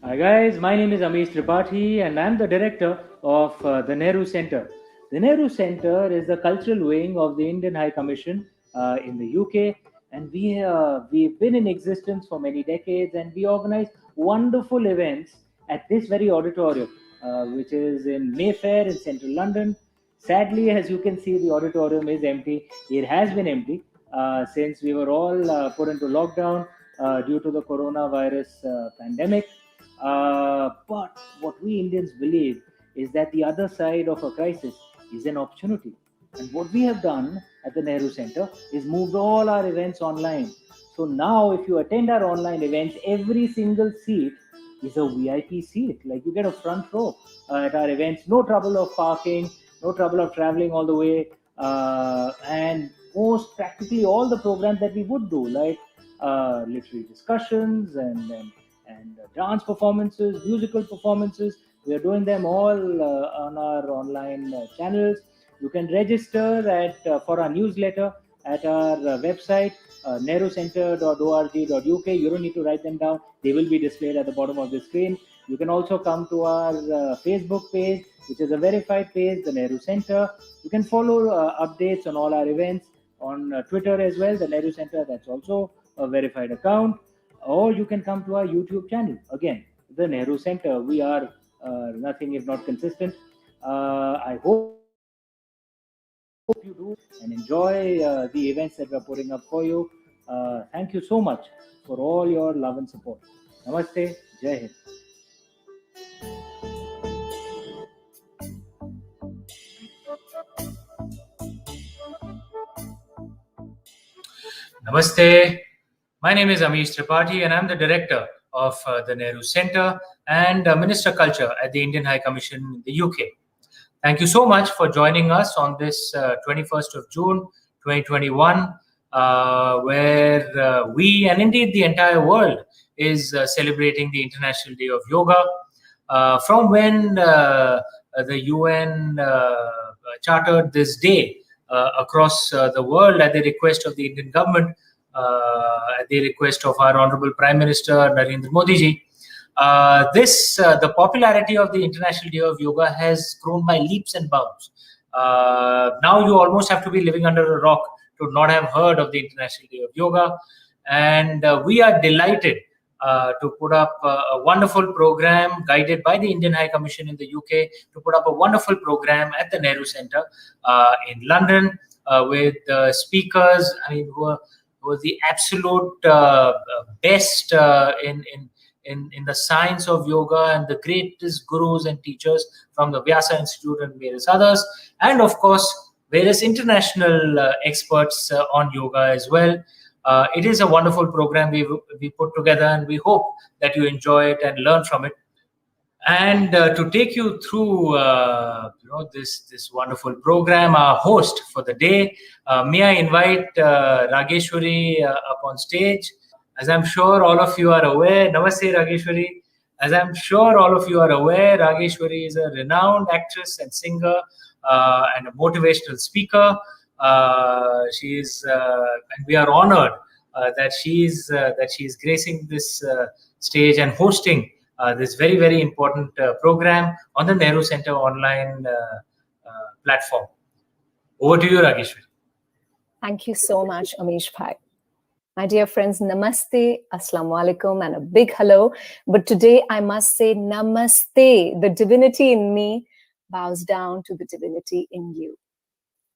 Hi guys, my name is Amish Tripathi and I'm the director of the Nehru Center. The Nehru Center is the cultural wing of the Indian High Commission in the UK, and we've been in existence for many decades, and we organize wonderful events at this very auditorium, which is in Mayfair in central London. Sadly, as you can see, the auditorium is empty. It has been empty since we were all put into lockdown due to the coronavirus pandemic. But what we Indians believe is that the other side of a crisis is an opportunity. And what we have done at the Nehru Center is moved all our events online. So now, if you attend our online events, every single seat is a VIP seat. Like you get a front row at our events. No trouble of parking, no trouble of traveling all the way. And most practically all the programs that we would do, like literary discussions and dance performances, musical performances. We are doing them all on our online channels. You can register at for our newsletter at our website nehrucenter.org.uk. You don't need to write them down; they will be displayed at the bottom of the screen. You can also come to our Facebook page, which is a verified page, the Nehru Center. You can follow updates on all our events on Twitter as well, the Nehru Center. That's also a verified account, or you can come to our YouTube channel. Again, the Nehru Center. We are nothing if not consistent. I hope you do and enjoy the events that we're putting up for you. Thank you so much for all your love and support. Namaste. Jai Hind. Namaste. My name is Amish Tripathi and I'm the director of the Nehru Center and Minister Culture at the Indian High Commission in the UK. Thank you so much for joining us on this 21st of June 2021, where we and indeed the entire world is celebrating the International Day of Yoga. From when the UN chartered this day across the world at the request of the Indian government, at the request of our Honorable Prime Minister Narendra Modi ji, the popularity of the International Day of Yoga has grown by leaps and bounds. Now you almost have to be living under a rock to not have heard of the International Day of Yoga, and we are delighted to put up a wonderful program guided by the Indian High Commission in the UK to put up a wonderful program at the Nehru Center in London with speakers, I mean, who are the absolute best in the science of yoga and the greatest gurus and teachers from the Vyasa Institute and various others, and of course various international experts on yoga as well. It is a wonderful program we put together, and we hope that you enjoy it and learn from it. And to take you through this wonderful program, our host for the day, may I invite Rageshwari up on stage. As I'm sure all of you are aware, Namaste Rageshwari. As I'm sure all of you are aware, Rageshwari is a renowned actress and singer and a motivational speaker. She is, and we are honored that she is gracing this stage and hosting this very, very important program on the Nehru Center online platform. Over to you, Rageshwari. Thank you so much, Amish Bhai. My dear friends, namaste, assalamu alaikum, and a big hello. But today I must say namaste. The divinity in me bows down to the divinity in you.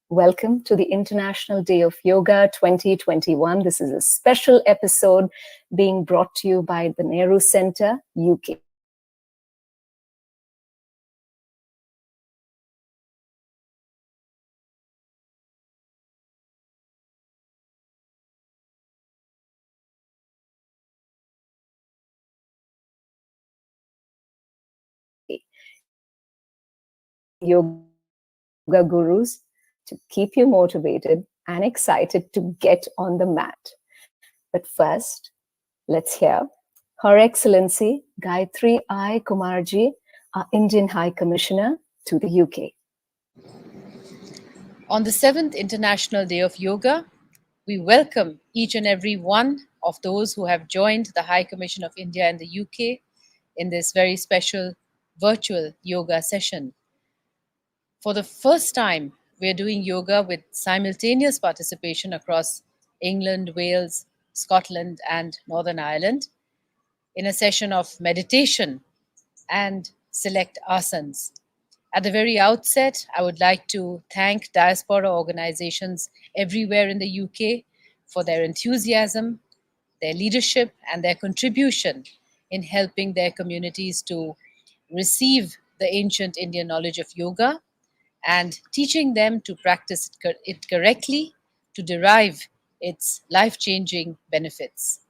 Welcome to the International Day of Yoga 2021. This is a special episode being brought to you by the Nehru Center, UK. yoga gurus to keep you motivated and excited to get on the mat. But first, let's hear Her Excellency Gayatri I. Kumarji, our Indian High Commissioner to the UK. On the 7th International Day of Yoga, we welcome each and every one of those who have joined the High Commission of India in the UK in this very special virtual yoga session. For the first time, we are doing yoga with simultaneous participation across England, Wales, Scotland, and Northern Ireland in a session of meditation and select asanas. At the very outset, I would like to thank diaspora organizations everywhere in the UK for their enthusiasm, their leadership, and their contribution in helping their communities to receive the ancient Indian knowledge of yoga and teaching them to practice it correctly to derive its life-changing benefits.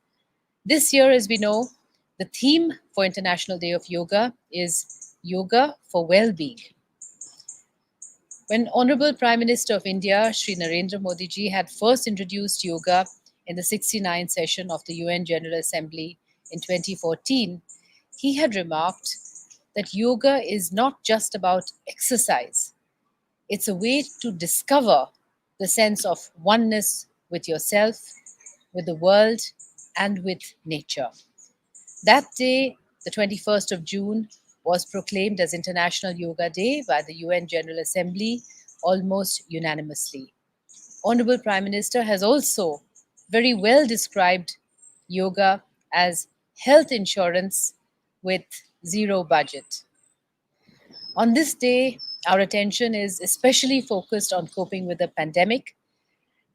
This year, as we know, the theme for International Day of Yoga is Yoga for Well-being. When Honorable Prime Minister of India, Shri Narendra Modi ji, had first introduced yoga in the 69th session of the UN General Assembly in 2014, he had remarked that yoga is not just about exercise. It's a way to discover the sense of oneness with yourself, with the world, and with nature. That day, the 21st of June, was proclaimed as International Yoga Day by the UN General Assembly almost unanimously. Honorable Prime Minister has also very well described yoga as health insurance with zero budget. On this day, our attention is especially focused on coping with the pandemic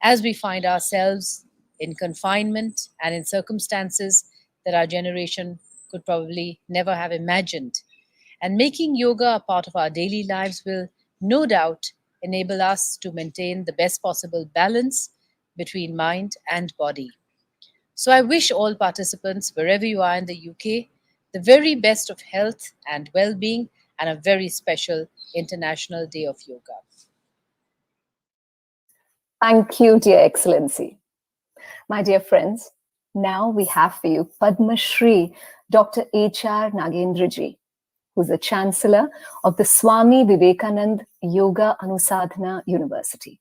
as we find ourselves in confinement and in circumstances that our generation could probably never have imagined. And making yoga a part of our daily lives will no doubt enable us to maintain the best possible balance between mind and body. So I wish all participants, wherever you are in the UK, the very best of health and well-being and a very special International Day of Yoga. Thank you, dear Excellency. My dear friends, now we have for you Padma Shri Dr. H.R. Nagendraji, who's the Chancellor of the Swami Vivekanand Yoga Anusadhana University.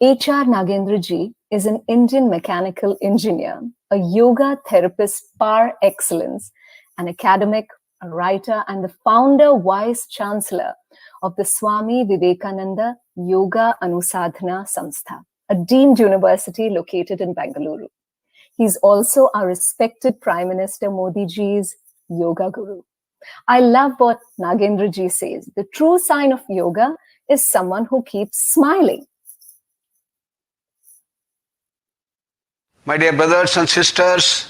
H.R. Nagendraji is an Indian mechanical engineer, a yoga therapist par excellence, an academic, a writer, and the founder vice chancellor of the Swami Vivekananda Yoga Anusadhana Samstha, a deemed university located in Bengaluru. He's also our respected Prime Minister Modi ji's yoga guru. I love what Nagendra ji says. The true sign of yoga is someone who keeps smiling. My dear brothers and sisters,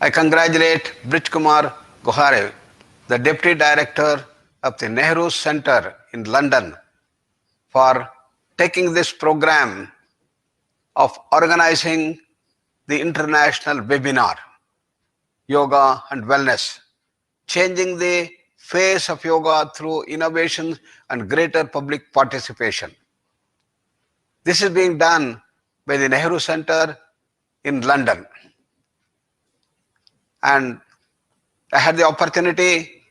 I congratulate Brij Kumar Gohare, the Deputy Director of the Nehru Center in London, for taking this program of organizing the international webinar, Yoga and Wellness, changing the face of yoga through innovation and greater public participation. This is being done by the Nehru Center in London. And I had the opportunity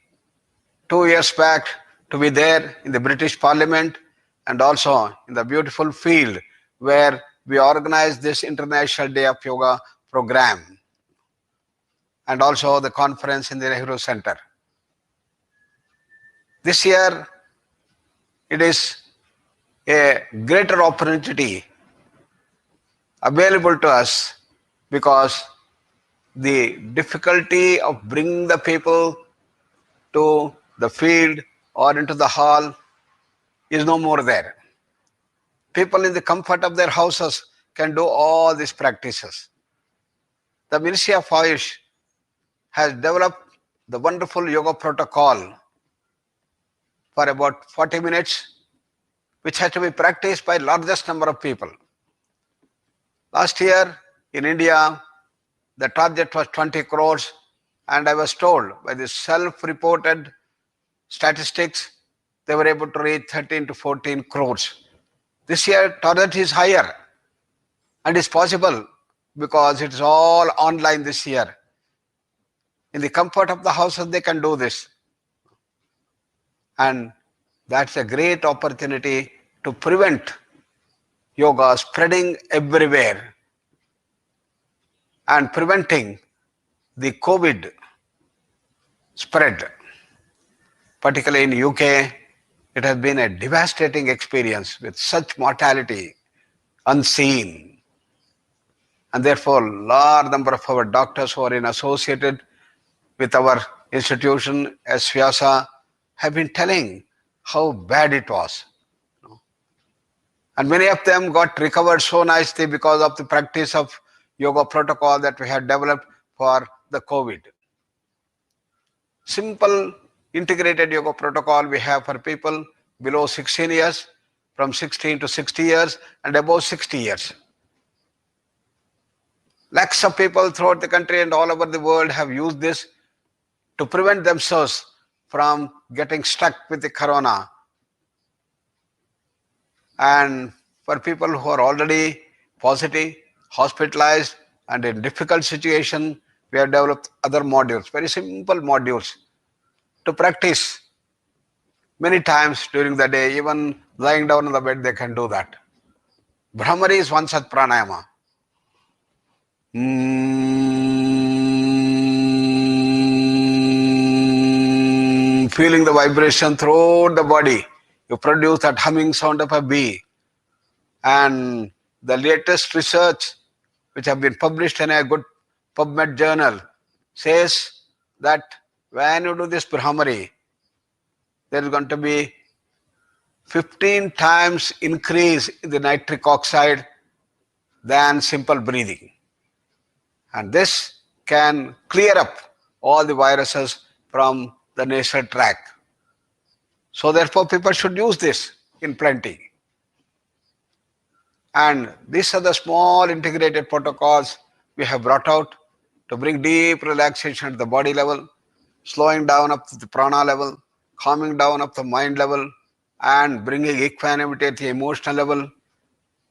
2 years back to be there in the British Parliament and also in the beautiful field where we organized this International Day of Yoga program and also the conference in the Nehru Center. This year, it is a greater opportunity available to us because the difficulty of bringing the people to the field or into the hall is no more there. People in the comfort of their houses can do all these practices. The Ministry of Ayush has developed the wonderful yoga protocol for about 40 minutes, which has to be practiced by largest number of people. Last year in India, the target was 20 crores, and I was told by the self-reported statistics they were able to reach 13 to 14 crores. This year, target is higher, and it's possible because it's all online this year. In the comfort of the houses, they can do this. And that's a great opportunity to prevent yoga spreading everywhere and preventing the COVID spread. Particularly in UK, it has been a devastating experience with such mortality unseen. And therefore, large number of our doctors who are associated with our institution, SVYASA, have been telling how bad it was. And many of them got recovered so nicely because of the practice of yoga protocol that we had developed for the COVID. Simple integrated yoga protocol we have for people below 16 years, from 16 to 60 years, and above 60 years. Lakhs of people throughout the country and all over the world have used this to prevent themselves from getting stuck with the corona. And for people who are already positive, hospitalized, and in difficult situation, we have developed other modules, very simple modules to practice many times during the day. Even lying down on the bed, they can do that. Brahmari is one such pranayama. Feeling the vibration throughout the body, you produce that humming sound of a bee. And the latest research, which have been published in a good PubMed journal, says that when you do this Brahmari, there is going to be 15 times increase in the nitric oxide than simple breathing. And this can clear up all the viruses from the nasal tract. So therefore, people should use this in plenty. And these are the small integrated protocols we have brought out to bring deep relaxation at the body level, slowing down up to the prana level, calming down up the mind level, and bringing equanimity at the emotional level,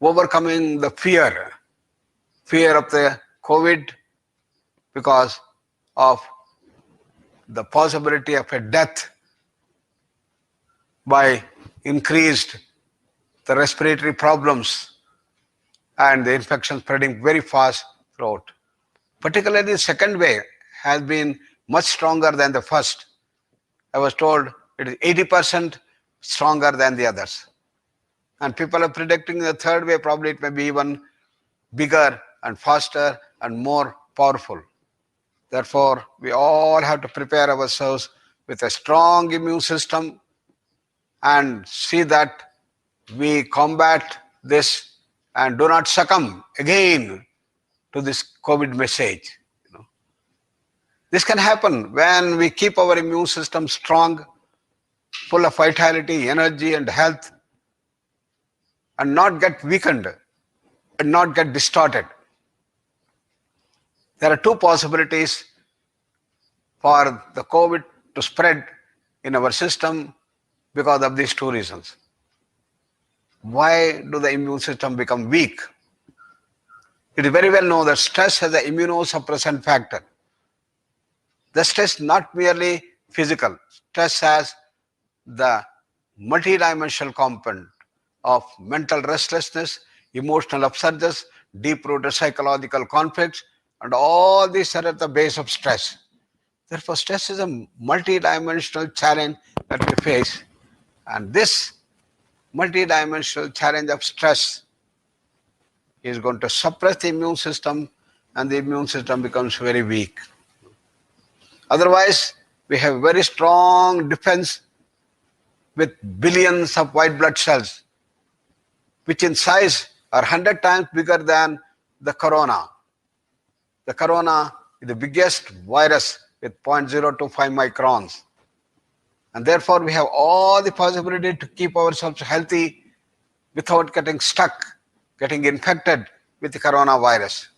overcoming the fear of the COVID because of the possibility of a death by increased the respiratory problems and the infection spreading very fast throughout. Particularly the second wave has been much stronger than the first. I was told it is 80% stronger than the others. And people are predicting the third wave, probably it may be even bigger and faster and more powerful. Therefore, we all have to prepare ourselves with a strong immune system and see that we combat this and do not succumb again to this COVID message. This can happen when we keep our immune system strong, full of vitality, energy, and health, and not get weakened and not get distorted. There are two possibilities for the COVID to spread in our system because of these two reasons. Why do the immune system become weak? It is very well known that stress has an immunosuppressant factor. The stress is not merely physical. Stress has the multidimensional component of mental restlessness, emotional upsurges, deep-rooted psychological conflicts, and all these are at the base of stress. Therefore, stress is a multidimensional challenge that we face. And this multidimensional challenge of stress is going to suppress the immune system, and the immune system becomes very weak. Otherwise, we have very strong defense with billions of white blood cells, which in size are 100 times bigger than the corona. The corona is the biggest virus with 0.025 microns. And therefore, we have all the possibility to keep ourselves healthy without getting stuck, getting infected with the coronavirus.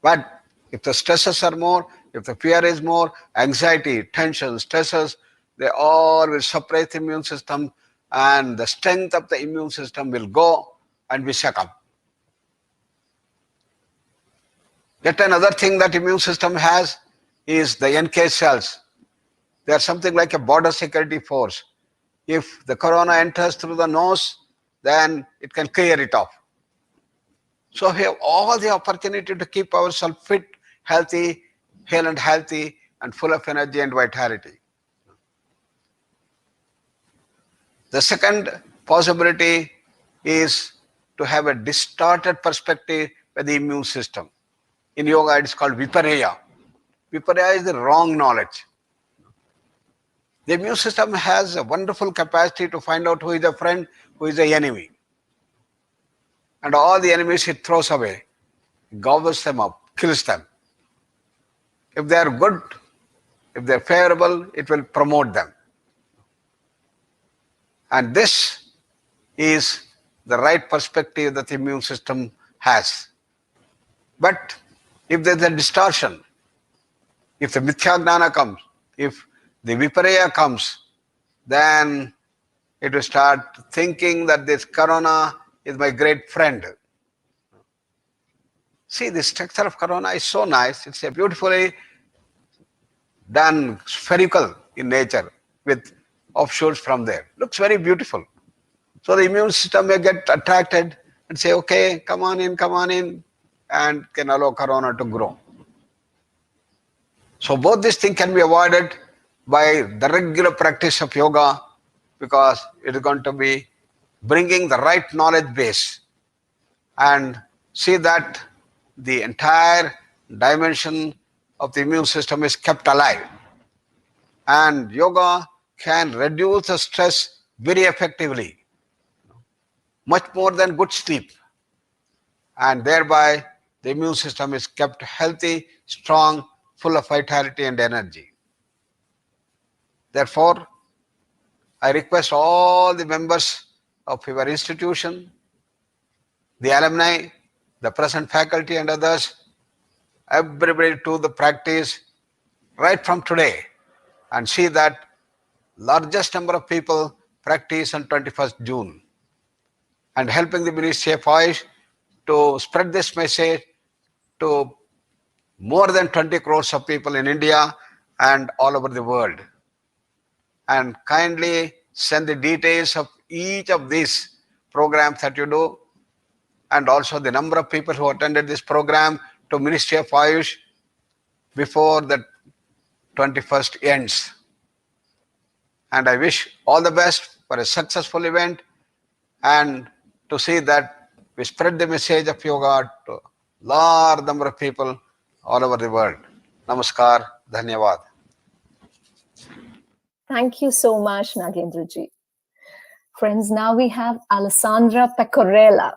But if the stresses are more, if the fear is more, anxiety, tension, stresses, they all will suppress the immune system, and the strength of the immune system will go and be shaken up. Yet another thing that immune system has is the NK cells. They are something like a border security force. If the corona enters through the nose, then it can clear it off. So we have all the opportunity to keep ourselves fit, healthy, hale and healthy, and full of energy and vitality. The second possibility is to have a distorted perspective with the immune system. In yoga, it is called viparaya. Viparaya is the wrong knowledge. The immune system has a wonderful capacity to find out who is a friend, who is the enemy. And all the enemies it throws away, gobbles them up, kills them. If they are good, if they are favorable, it will promote them. And this is the right perspective that the immune system has. But if there is a distortion, if the mithya comes, if the viparaya comes, then it will start thinking that this corona is my great friend. See, the structure of corona is so nice. It's a beautifully done, spherical in nature with offshoots from there. Looks very beautiful. So the immune system may get attracted and say, okay, come on in, and can allow corona to grow. So both these things can be avoided by the regular practice of yoga, because it is going to be bringing the right knowledge base and see that the entire dimension of the immune system is kept alive. And yoga can reduce the stress very effectively, much more than good sleep. And thereby the immune system is kept healthy, strong, full of vitality and energy. Therefore, I request all the members of your institution, the alumni, the present faculty and others, everybody to the practice right from today, and see that largest number of people practice on 21st June, and helping the Ministry of Ayush to spread this message to more than 20 crores of people in India and all over the world. And kindly send the details of each of these programs that you do, and also the number of people who attended this program, to Ministry of Ayush before the 21st ends. And I wish all the best for a successful event, and to see that we spread the message of yoga to a large number of people all over the world. Namaskar, dhanyavad. Thank you so much, Nagendraji. Friends, now we have Alessandra Pecorella,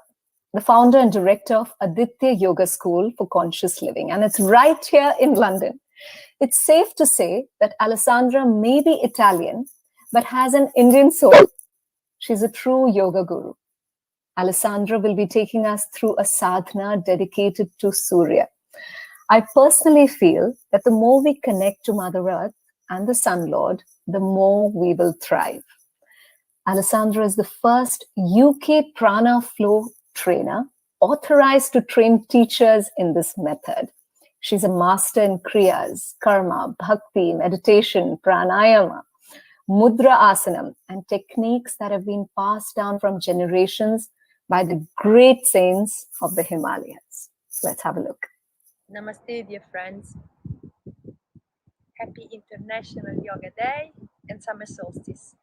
the founder and director of Aditya Yoga School for Conscious Living, and it's right here in London. It's safe to say that Alessandra may be Italian, but has an Indian soul. She's a true yoga guru. Alessandra will be taking us through a sadhana dedicated to Surya. I personally feel that the more we connect to Mother Earth and the Sun Lord, the more we will thrive. Alessandra is the first UK prana flow trainer authorized to train teachers in this method. She's a master in kriyas, karma, bhakti, meditation, pranayama, mudra asanam, and techniques that have been passed down from generations by the great saints of the Himalayas. Let's have a look. Namaste, dear friends. Happy International Yoga Day and Summer Solstice.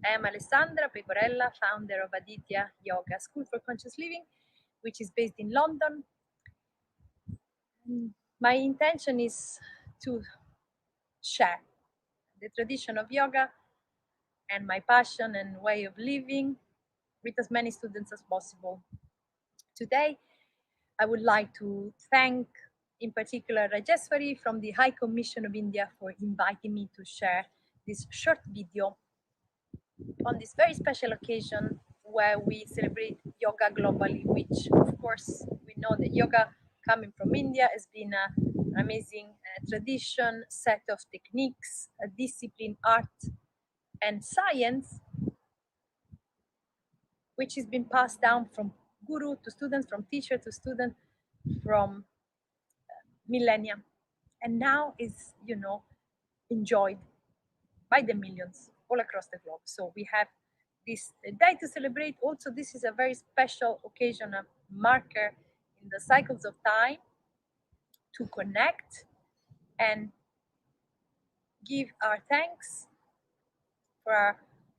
I am Alessandra Pecorella, founder of Aditya Yoga School for Conscious Living, which is based in London. My intention is to share the tradition of yoga and my passion and way of living with as many students as possible. Today, I would like to thank in particular Rajeswari from the High Commission of India for inviting me to share this short video on this very special occasion where we celebrate yoga globally, which of course we know that yoga coming from India has been an amazing tradition, set of techniques, a discipline, art, and science, which has been passed down from guru to student, from teacher to student, from millennia, and now is, enjoyed by the millions all across the globe. So we have this day to celebrate. Also, this is a very special occasion, a marker in the cycles of time to connect and give our thanks for our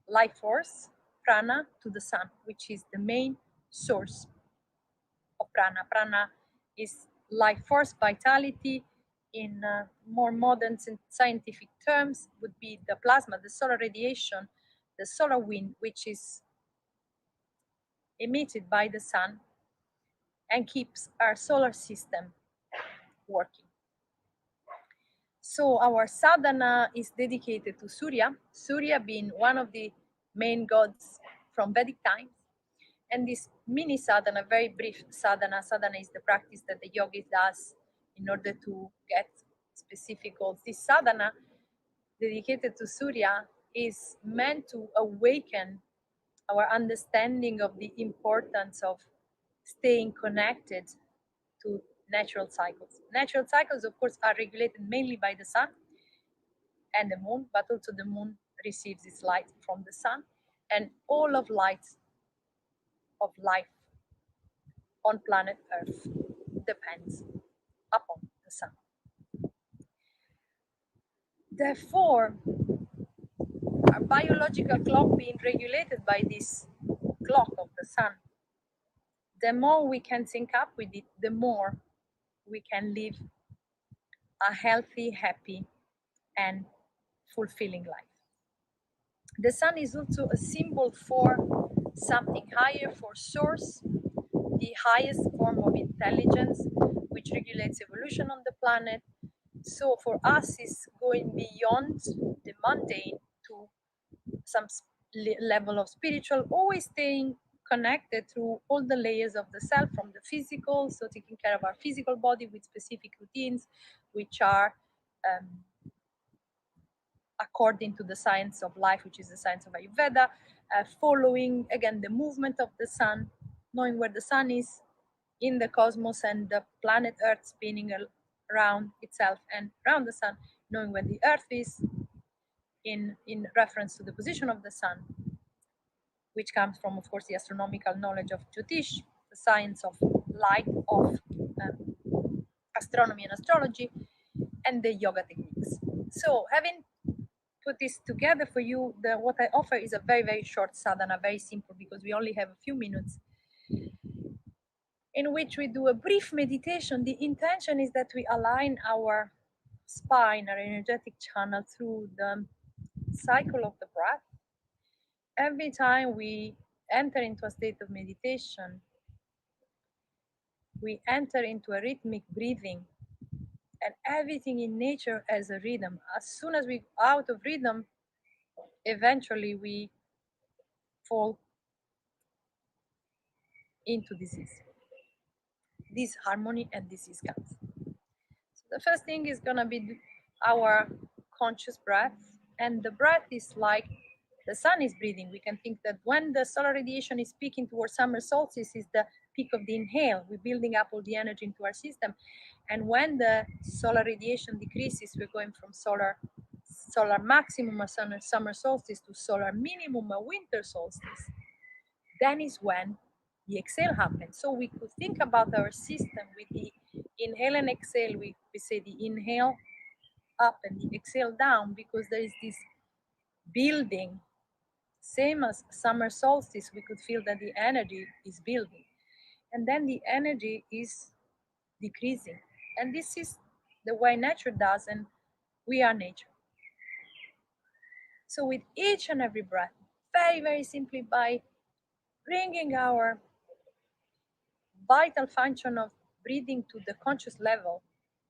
life force, prana, to the sun, which is the main source of prana. Prana is life force, vitality. In more modern scientific terms, would be the plasma, the solar radiation, the solar wind, which is emitted by the sun and keeps our solar system working. So our sadhana is dedicated to Surya, Surya being one of the main gods from Vedic times. And this mini sadhana, very brief sadhana, sadhana is the practice that the yogi does in order to get specific goals. This sadhana dedicated to Surya is meant to awaken our understanding of the importance of staying connected to natural cycles. Natural cycles, of course, are regulated mainly by the sun and the moon, but also the moon receives its light from the sun, and all of light of life on planet Earth depends upon the sun. Therefore, our biological clock being regulated by this clock of the sun, the more we can sync up with it, the more we can live a healthy, happy, and fulfilling life. The sun is also a symbol for something higher, for source, the highest form of intelligence, which regulates evolution on the planet. So for us, it's going beyond the mundane to some level of spiritual, always staying connected through all the layers of the self, from the physical, so taking care of our physical body with specific routines, which are according to the science of life, which is the science of Ayurveda, following again the movement of the sun, knowing where the sun is in the cosmos and the planet Earth spinning around itself and around the sun, knowing where the Earth is in reference to the position of the sun, which comes from, of course, the astronomical knowledge of Jyotish, the science of light, of astronomy and astrology, and the yoga techniques. So having put this together for you, what I offer is a very, very short sadhana, very simple, because we only have a few minutes, in which we do a brief meditation. The intention is that we align our spine, our energetic channel, through the cycle of the breath. Every time we enter into a state of meditation, we enter into a rhythmic breathing, and everything in nature has a rhythm. As soon as we out of rhythm, eventually we fall into disease, disharmony and disease comes. So the first thing is gonna be our conscious breath, and the breath is like the sun is breathing. We can think that when the solar radiation is peaking towards summer solstice is the peak of the inhale. We're building up all the energy into our system. And when the solar radiation decreases, we're going from solar maximum, a summer solstice, to solar minimum, a winter solstice. Then is when the exhale happens. So we could think about our system with the inhale and exhale. We say the inhale up and the exhale down, because there is this building. Same as summer solstice, we could feel that the energy is building, and then the energy is decreasing. And this is the way nature does, and we are nature. So with each and every breath, very, very simply, by bringing our vital function of breathing to the conscious level,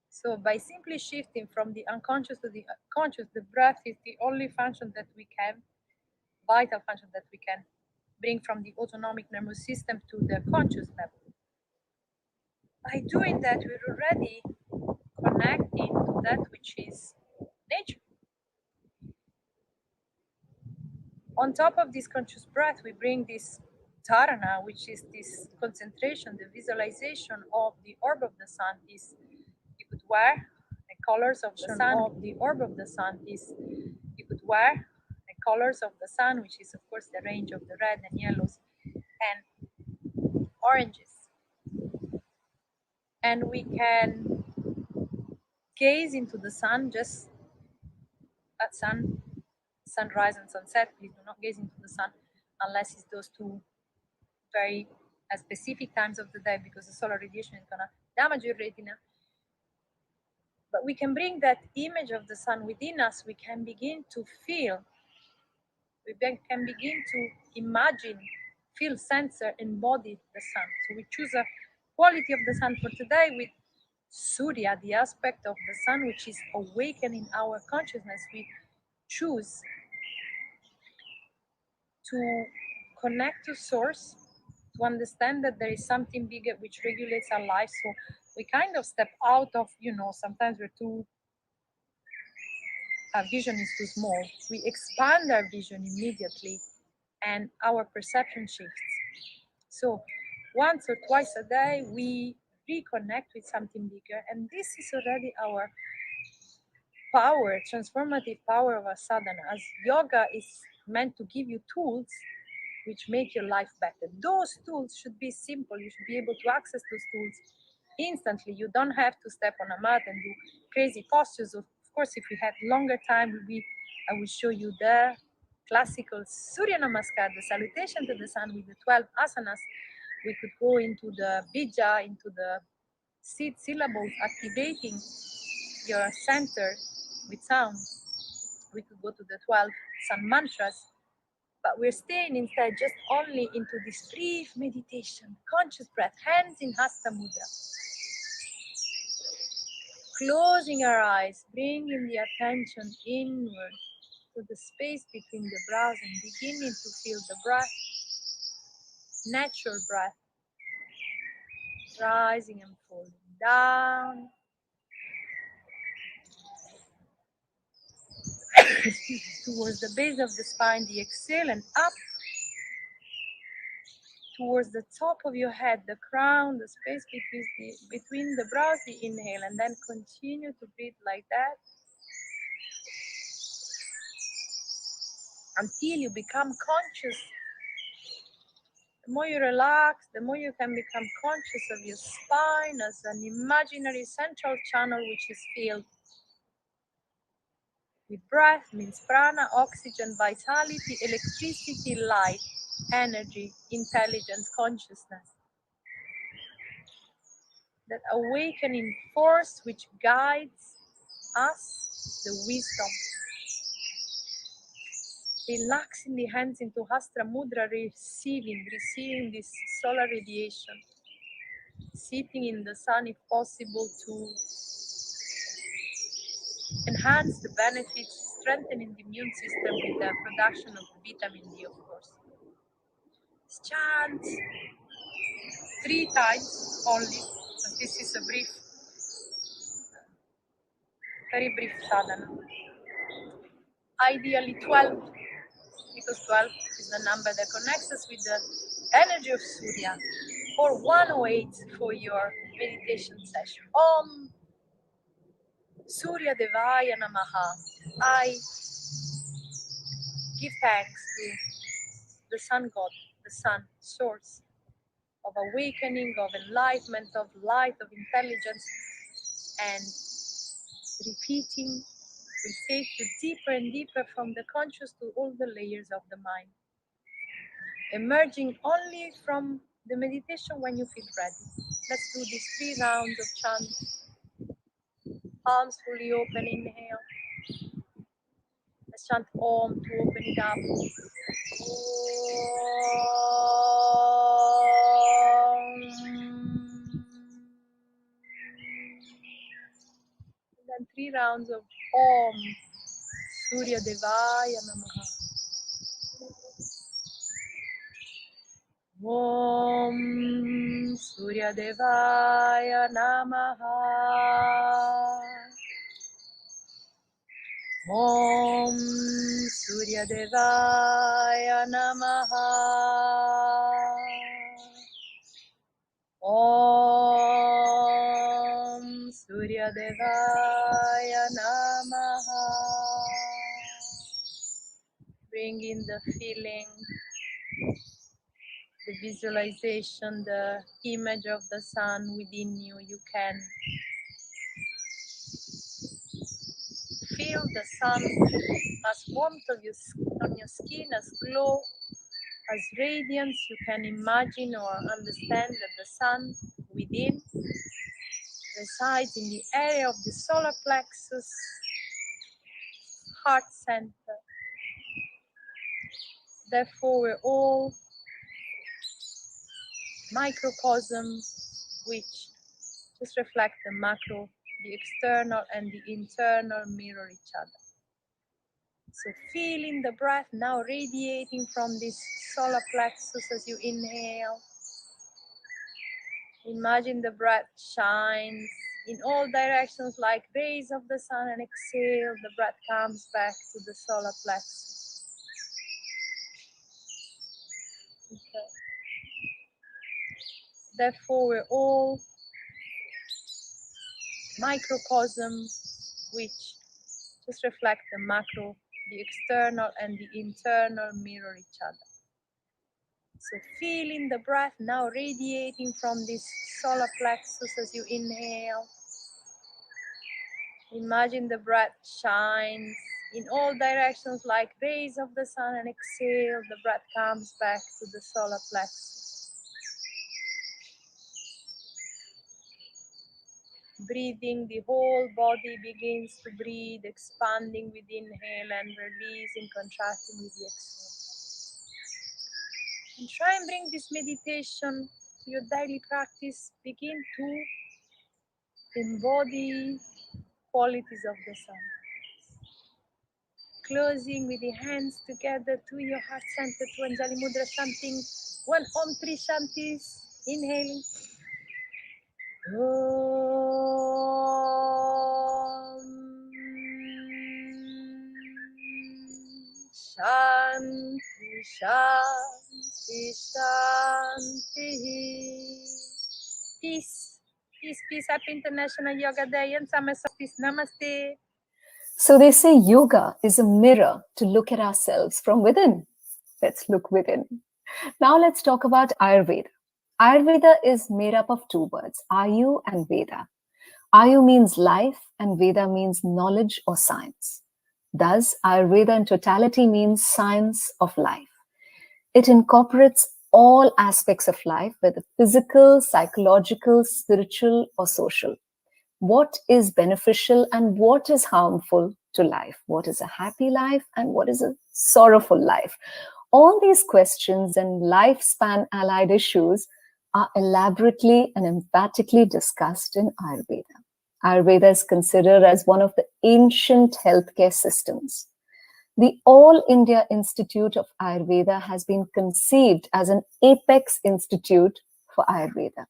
so by simply shifting from the unconscious to the conscious, the breath is the only function that we can, vital function that we can bring from the autonomic nervous system to the conscious level. By doing that, we're already connecting to that which is nature. On top of this conscious breath, we bring this dharana, which is this concentration, the visualization of the orb of the sun. Is you could wear the colors of the sun. Of the orb of the sun is you could wear the colors of the sun, which is of course the range of the red and yellows and oranges. And we can gaze into the sun just at sunrise and sunset. Please do not gaze into the sun unless it's those two very specific times of the day, because the solar radiation is gonna damage your retina. But we can bring that image of the sun within us. We can begin to feel, we can begin to imagine, feel, sense, embody the sun. So we choose a quality of the sun for today with Surya, the aspect of the sun which is awakening our consciousness. We choose to connect to source, to understand that there is something bigger which regulates our life. So we kind of step out of, sometimes our vision is too small. We expand our vision immediately and our perception shifts. So once or twice a day, we reconnect with something bigger. And this is already our power, transformative power of our sadhana. As yoga is meant to give you tools which make your life better. Those tools should be simple. You should be able to access those tools instantly. You don't have to step on a mat and do crazy postures. Of course, if we had longer time, I will show you the classical Surya Namaskar, the salutation to the sun with the 12 asanas. We could go into the bija, into the seed syllables, activating your center with sound. We could go to the 12 sun mantras. But we're staying instead just only into this brief meditation, conscious breath, hands in Hasta Mudra. Closing our eyes, bringing the attention inward to the space between the brows and beginning to feel the breath, natural breath, rising and falling down. Towards the base of the spine, the exhale, and up towards the top of your head, the crown, the space between the brows, the inhale, and then continue to breathe like that until you become conscious. The more you relax, the more you can become conscious of your spine as an imaginary central channel which is filled with breath, means prana, oxygen, vitality, electricity, light, energy, intelligence, consciousness. That awakening force which guides us, the wisdom. Relaxing the hands into Hasta Mudra, receiving this solar radiation. Sitting in the sun if possible to enhance the benefits, strengthening the immune system with the production of vitamin D, of course. Chant 3 times only, but this is a brief, very brief sadhana. Ideally 12, because 12 is the number that connects us with the energy of Surya, or 108 for your meditation session. Om Surya Devaya Namaha. I give thanks to the sun god, the sun, source of awakening, of enlightenment, of light, of intelligence, and repeating, we take the deeper and deeper from the conscious to all the layers of the mind, emerging only from the meditation when you feel ready. Let's do these 3 rounds of chant. Palms fully open, inhale. Let's chant Om to open it up. Om. And then 3 rounds of Om Surya Devaya Namaha. Om Surya Devaya Namaha. Om Surya Devaya Namaha. Om Surya Devaya Namaha. Bring in the feeling, the visualization, the image of the sun within you. You can feel the sun as warmth of on your skin, as glow, as radiance. You can imagine or understand that the sun within resides in the area of the solar plexus, heart center. Therefore, we're all microcosms which just reflect the macro, the external and the internal mirror each other. So feeling the breath now radiating from this solar plexus as you inhale. Imagine the breath shines in all directions like rays of the sun, and exhale, the breath comes back to the solar plexus. Okay. Therefore, we're all microcosms which just reflect the macro, the external and the internal mirror each other. So feeling the breath now radiating from this solar plexus as you inhale. Imagine the breath shines in all directions like rays of the sun, and exhale, the breath comes back to the solar plexus. Breathing, the whole body begins to breathe, expanding with inhale and releasing, contracting with the exhale. And try and bring this meditation to your daily practice. Begin to embody qualities of the sun. Closing with the hands together to your heart center, to Anjali Mudra, chanting one Om Tri Shantis. Inhaling. Om Shanti Shanti Shanti. Peace. Peace, peace. Happy International Yoga Day and Summer Solstice. Namaste. So they say yoga is a mirror to look at ourselves from within. Let's look within. Now let's talk about Ayurveda. Ayurveda is made up of two words, Ayu and Veda. Ayu means life and Veda means knowledge or science. Thus, Ayurveda in totality means science of life. It incorporates all aspects of life, whether physical, psychological, spiritual, or social. What is beneficial and what is harmful to life? What is a happy life and what is a sorrowful life? All these questions and lifespan allied issues are elaborately and emphatically discussed in Ayurveda. Ayurveda is considered as one of the ancient healthcare systems. The All India Institute of Ayurveda has been conceived as an apex institute for Ayurveda.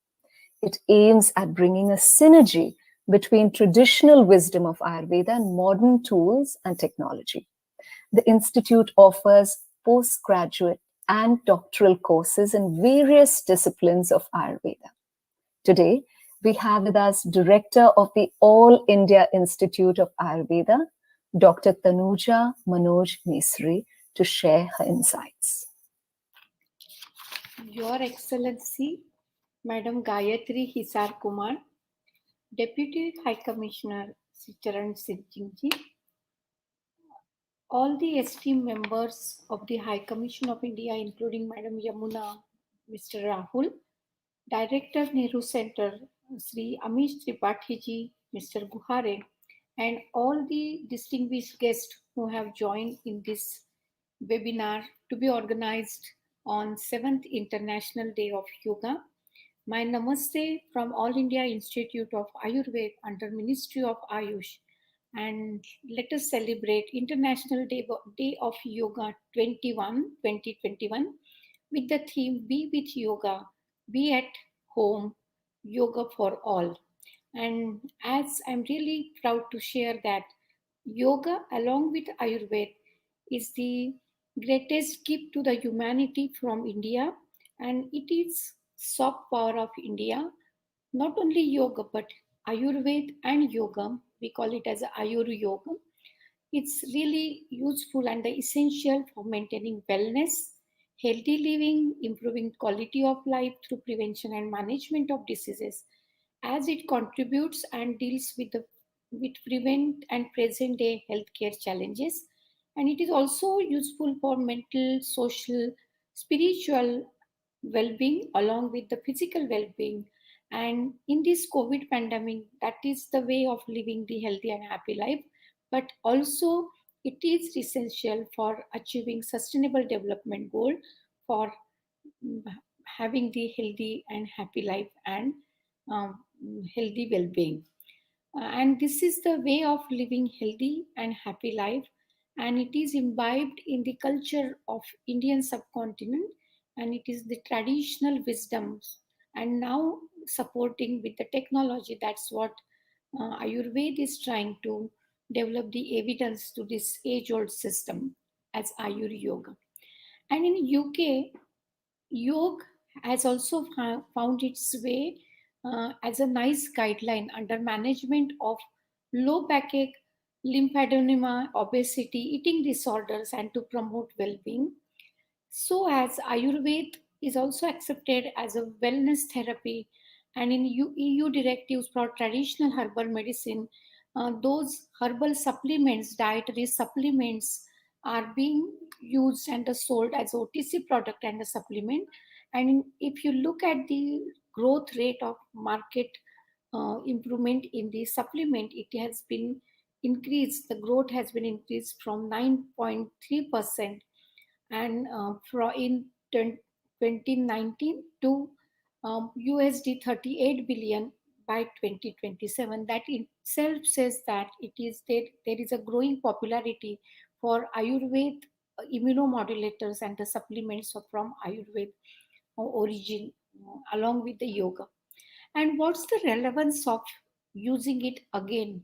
It aims at bringing a synergy between traditional wisdom of Ayurveda and modern tools and technology. The institute offers postgraduate and doctoral courses in various disciplines of Ayurveda. Today, we have with us Director of the All India Institute of Ayurveda, Dr. Tanuja Manoj Misri, to share her insights. Your Excellency, Madam Gayatri Hisar Kumar, Deputy High Commissioner Charan Singh, all the esteemed members of the High Commission of India, including Madam Yamuna, Mr. Rahul, Director Nehru Center, Sri Amish Tripathi ji, Mr. Guhare, and all the distinguished guests who have joined in this webinar to be organized on 7th International Day of Yoga. My namaste from All India Institute of Ayurveda under Ministry of Ayush, and let us celebrate International Day of Yoga 2021 with the theme Be with Yoga, Be at Home, Yoga for All. And as I'm really proud to share that Yoga, along with Ayurveda, is the greatest gift to the humanity from India, and it is soft power of India. Not only yoga, but Ayurveda and yoga, we call it as AYURYOGA. It's really useful and essential for maintaining wellness, healthy living, improving quality of life through prevention and management of diseases, as it contributes and deals with prevent and present day healthcare challenges. And it is also useful for mental, social, spiritual well-being along with the physical well-being. And in this COVID pandemic, that is the way of living the healthy and happy life, but also it is essential for achieving sustainable development goal, for mm, having the healthy and happy life and um, healthy well-being. And this is the way of living healthy and happy life, and it is imbibed in the culture of Indian subcontinent, and it is the traditional wisdoms, and now supporting with the technology. That's what Ayurveda is trying to develop the evidence to this age-old system as Ayuryoga. And in UK, yoga has also found its way as a nice guideline under management of low backache, lymphedema, obesity, eating disorders, and to promote well-being. So, as Ayurveda is also accepted as a wellness therapy, and in EU directives for traditional herbal medicine, those herbal supplements, dietary supplements, are being used and sold as OTC product and a supplement. And if you look at the growth rate of market improvement in the supplement, it has been increased. The growth has been increased from 9.3% and in 2019 to USD 38 billion by 2027. That itself says that there is a growing popularity for Ayurveda immunomodulators and the supplements from Ayurveda origin along with the yoga. And what's the relevance of using it again,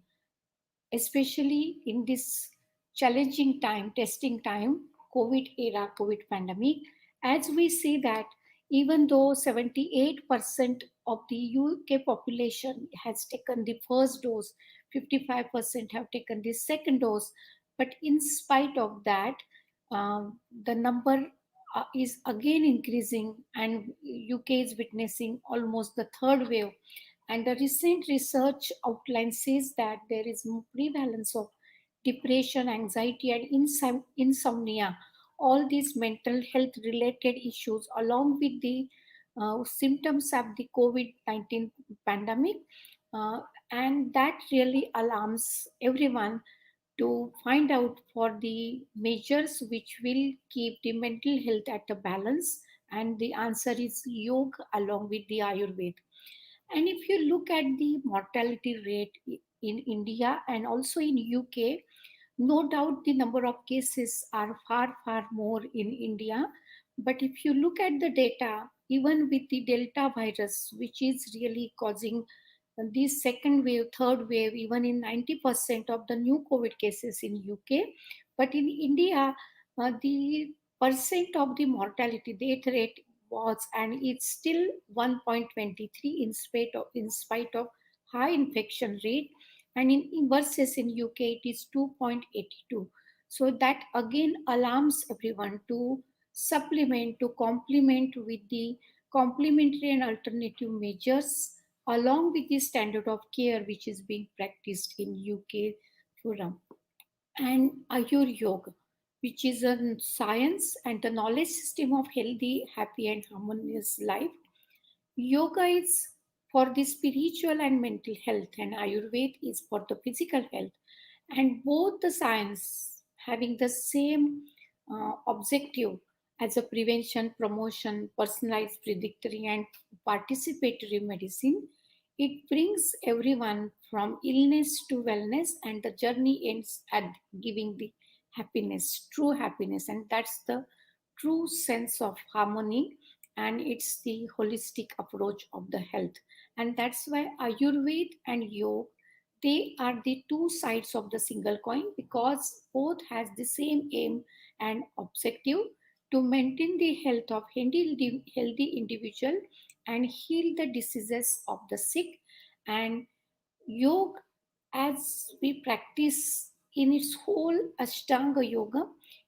especially in this challenging time, testing time, COVID era, COVID pandemic, as we see that even though 78% of the UK population has taken the first dose, 55% have taken the second dose, but in spite of that, the number is again increasing, and UK is witnessing almost the third wave. And the recent research outline says that there is prevalence of depression, anxiety, and insomnia. All these mental health related issues, along with the symptoms of the COVID-19 pandemic, uh, and that really alarms everyone to find out for the measures which will keep the mental health at a balance. And the answer is yoga along with the Ayurveda. And if you look at the mortality rate in India and also in UK, no doubt the number of cases are far, far more in India. But if you look at the data, even with the Delta virus, which is really causing this second wave, third wave, even in 90% of the new COVID cases in UK, but in India, the percent of the mortality death rate was and it's still 1.23 in spite of high infection rate, and in versus in UK it is 2.82. So that again alarms everyone to supplement, to complement with the complementary and alternative measures along with the standard of care which is being practiced in UK forum. And Ayur Yoga, which is a science and the knowledge system of healthy, happy, and harmonious life. Yoga is for the spiritual and mental health, and Ayurveda is for the physical health. And both the science having the same objective as a prevention, promotion, personalized, predictory, and participatory medicine. It brings everyone from illness to wellness, and the journey ends at giving the happiness, true happiness, and that's the true sense of harmony, and it's the holistic approach of the health. And that's why Ayurveda and yoga they are the two sides of the single coin because both has the same aim and objective to maintain the health of healthy individual and heal the diseases of the sick. And yoga, as we practice in its whole Ashtanga yoga,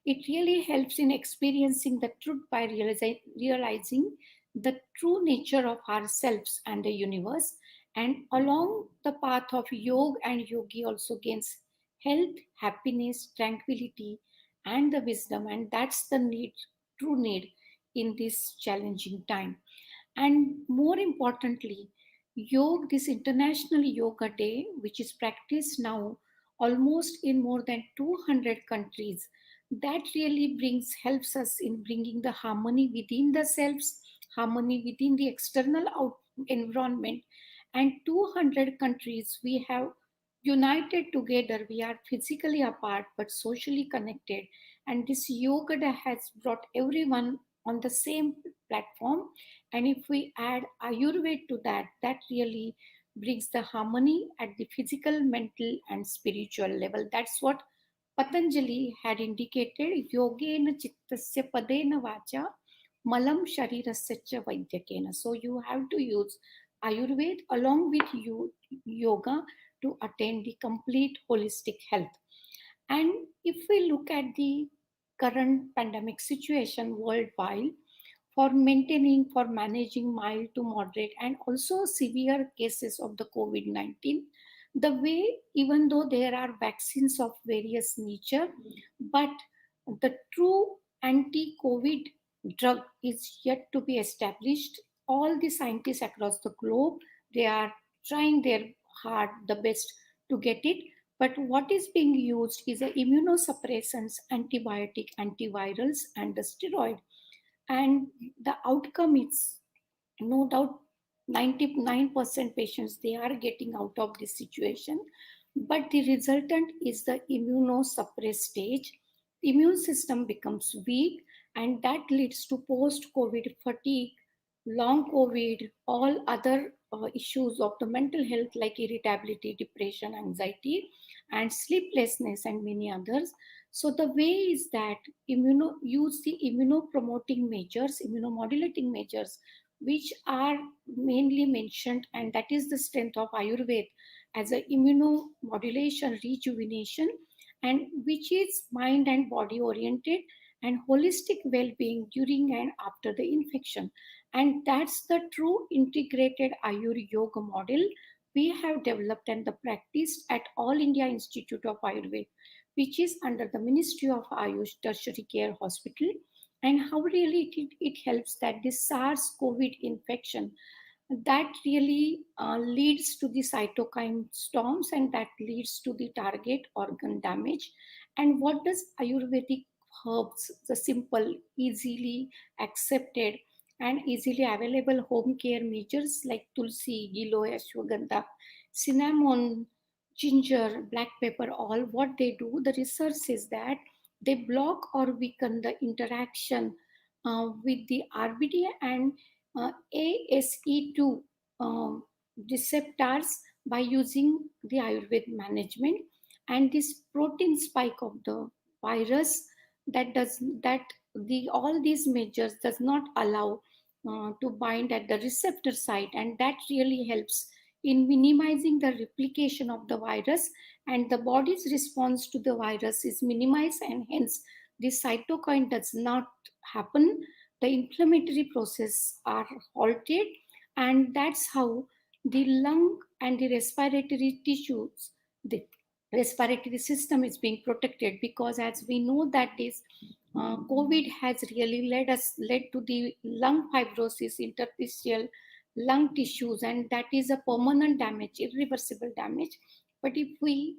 it really helps in experiencing the truth by realizing the true nature of ourselves and the universe. And along the path of yoga and yogi also gains health, happiness, tranquility, and the wisdom. And that's the need, true need in this challenging time. And more importantly, yoga, this International Yoga Day, which is practiced now almost in more than 200 countries, that really helps us in bringing the harmony within the selves, harmony within the external environment. And 200 countries we have united together. We are physically apart but socially connected. And this yoga day has brought everyone on the same platform. And if we add Ayurveda to that, that really brings the harmony at the physical, mental, and spiritual level. That's what Patanjali had indicated. Yogena chittasya padena vacha malam sharirasya cha vaidyakena. So you have to use Ayurveda along with yoga to attain the complete holistic health. And if we look at the current pandemic situation worldwide, for maintaining, for managing mild to moderate and also severe cases of the COVID-19, the way, even though there are vaccines of various nature, but the true anti-COVID drug is yet to be established. All the scientists across the globe, they are trying their hard, the best to get it. But what is being used is a immunosuppressants, antibiotic, antivirals, and the steroid. And the outcome is no doubt 99% patients they are getting out of this situation, but the resultant is the immunosuppressed stage. The immune system becomes weak, and that leads to post COVID fatigue, long COVID, all other issues of the mental health like irritability, depression, anxiety, and sleeplessness, and many others. So the way is that use the immunopromoting measures, immunomodulating measures, which are mainly mentioned, and that is the strength of Ayurveda as a immunomodulation, rejuvenation, and which is mind and body oriented and holistic well-being during and after the infection. And that's the true integrated Ayuryoga model we have developed and the practiced at All India Institute of Ayurveda, which is under the Ministry of Ayush Tertiary Care Hospital. And how really it helps that this SARS-CoV infection that really leads to the cytokine storms, and that leads to the target organ damage. And what does Ayurvedic herbs, the simple, easily accepted and easily available home care measures like tulsi, giloy, ashwagandha, cinnamon, ginger, black pepper, all what they do, the research says that they block or weaken the interaction with the RBD and ASE2 receptors by using the Ayurveda management. And this protein spike of the virus that the all these measures does not allow to bind at the receptor site, and that really helps in minimizing the replication of the virus, and the body's response to the virus is minimized, and hence the cytokine does not happen, the inflammatory process are halted. And that's how the lung and the respiratory tissues, the respiratory system is being protected, because as we know that this COVID has really led to the lung fibrosis, interstitial lung tissues, and that is a permanent damage, irreversible damage. But if we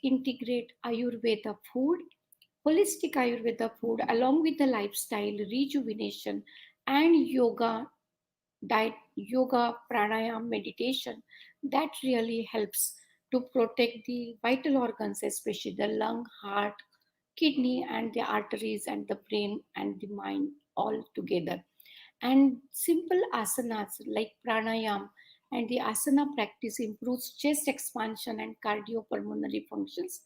integrate Ayurveda food, holistic Ayurveda food, along with the lifestyle, rejuvenation, and diet, yoga, pranayama, meditation, that really helps to protect the vital organs, especially the lung, heart, kidney, and the arteries, and the brain, and the mind all together. And simple asanas like pranayama and the asana practice improves chest expansion and cardiopulmonary functions.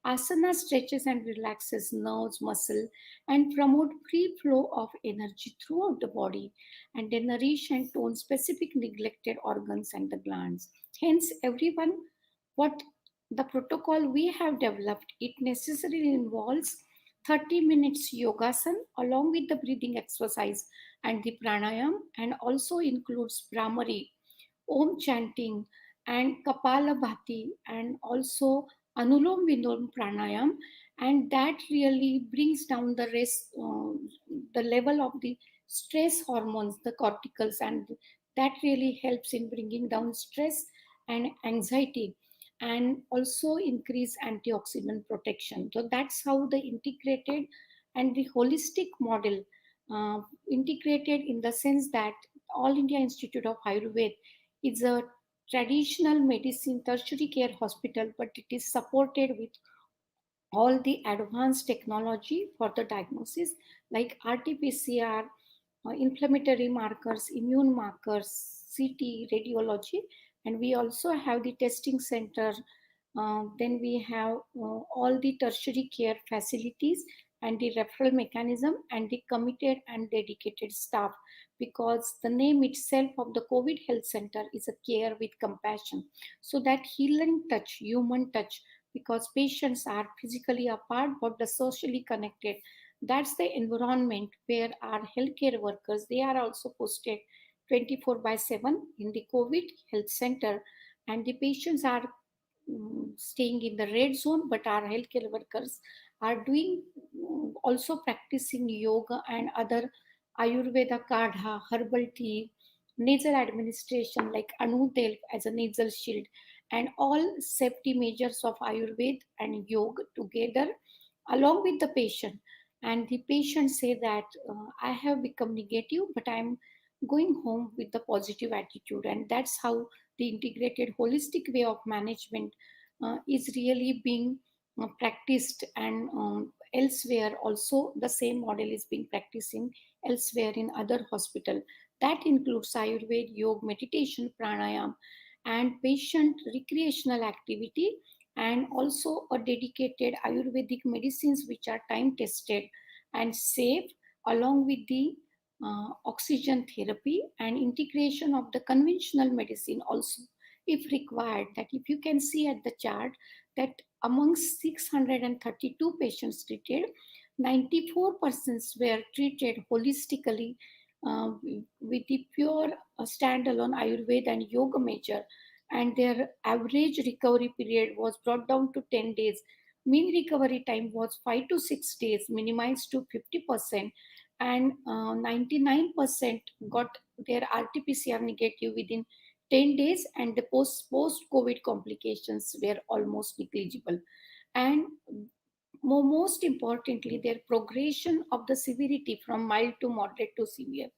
Asana stretches and relaxes nerves, muscle, and promote free flow of energy throughout the body, and they nourish and tone specific neglected organs and the glands. Hence, everyone, what the protocol we have developed, it necessarily involves 30 minutes yogasan along with the breathing exercise and the pranayam, and also includes Brahmari, Om chanting, and Kapalabhati, and also Anulom Vilom Pranayam, and that really brings down the level of the stress hormones, the corticals, and that really helps in bringing down stress and anxiety, and also increase antioxidant protection. So that's how the integrated and the holistic model, integrated in the sense that All India Institute of Ayurveda is a traditional medicine tertiary care hospital, but it is supported with all the advanced technology for the diagnosis like RT-PCR, inflammatory markers, immune markers, CT, radiology, and we also have the testing center. Then we have all the tertiary care facilities and the referral mechanism and the committed and dedicated staff, because the name itself of the COVID Health Center is a care with compassion. So that healing touch, human touch, because patients are physically apart but the socially connected. That's the environment where our healthcare workers, they are also posted 24/7 in the COVID Health Center, and the patients are staying in the red zone, but our healthcare workers are doing also practicing yoga and other Ayurveda kadha, herbal tea, nasal administration like Anutel as a nasal shield, and all safety measures of Ayurveda and yoga together along with the patient. And the patient say that I have become negative, but I'm going home with the positive attitude. And that's how the integrated holistic way of management is really being practiced, and elsewhere also the same model is being practiced in elsewhere in other hospital. That includes Ayurveda, yoga, meditation, pranayam, and patient recreational activity, and also a dedicated Ayurvedic medicines which are time tested and safe, along with the oxygen therapy and integration of the conventional medicine also if required. That if you can see at the chart that among 632 patients treated, 94% were treated holistically with the pure standalone Ayurveda and yoga measure, and their average recovery period was brought down to 10 days. Mean recovery time was 5 to 6 days, minimized to 50%, and 99% got their RT-PCR negative within 10 days, and the post-COVID complications were almost negligible. And most importantly, their progression of the severity from mild to moderate to severe,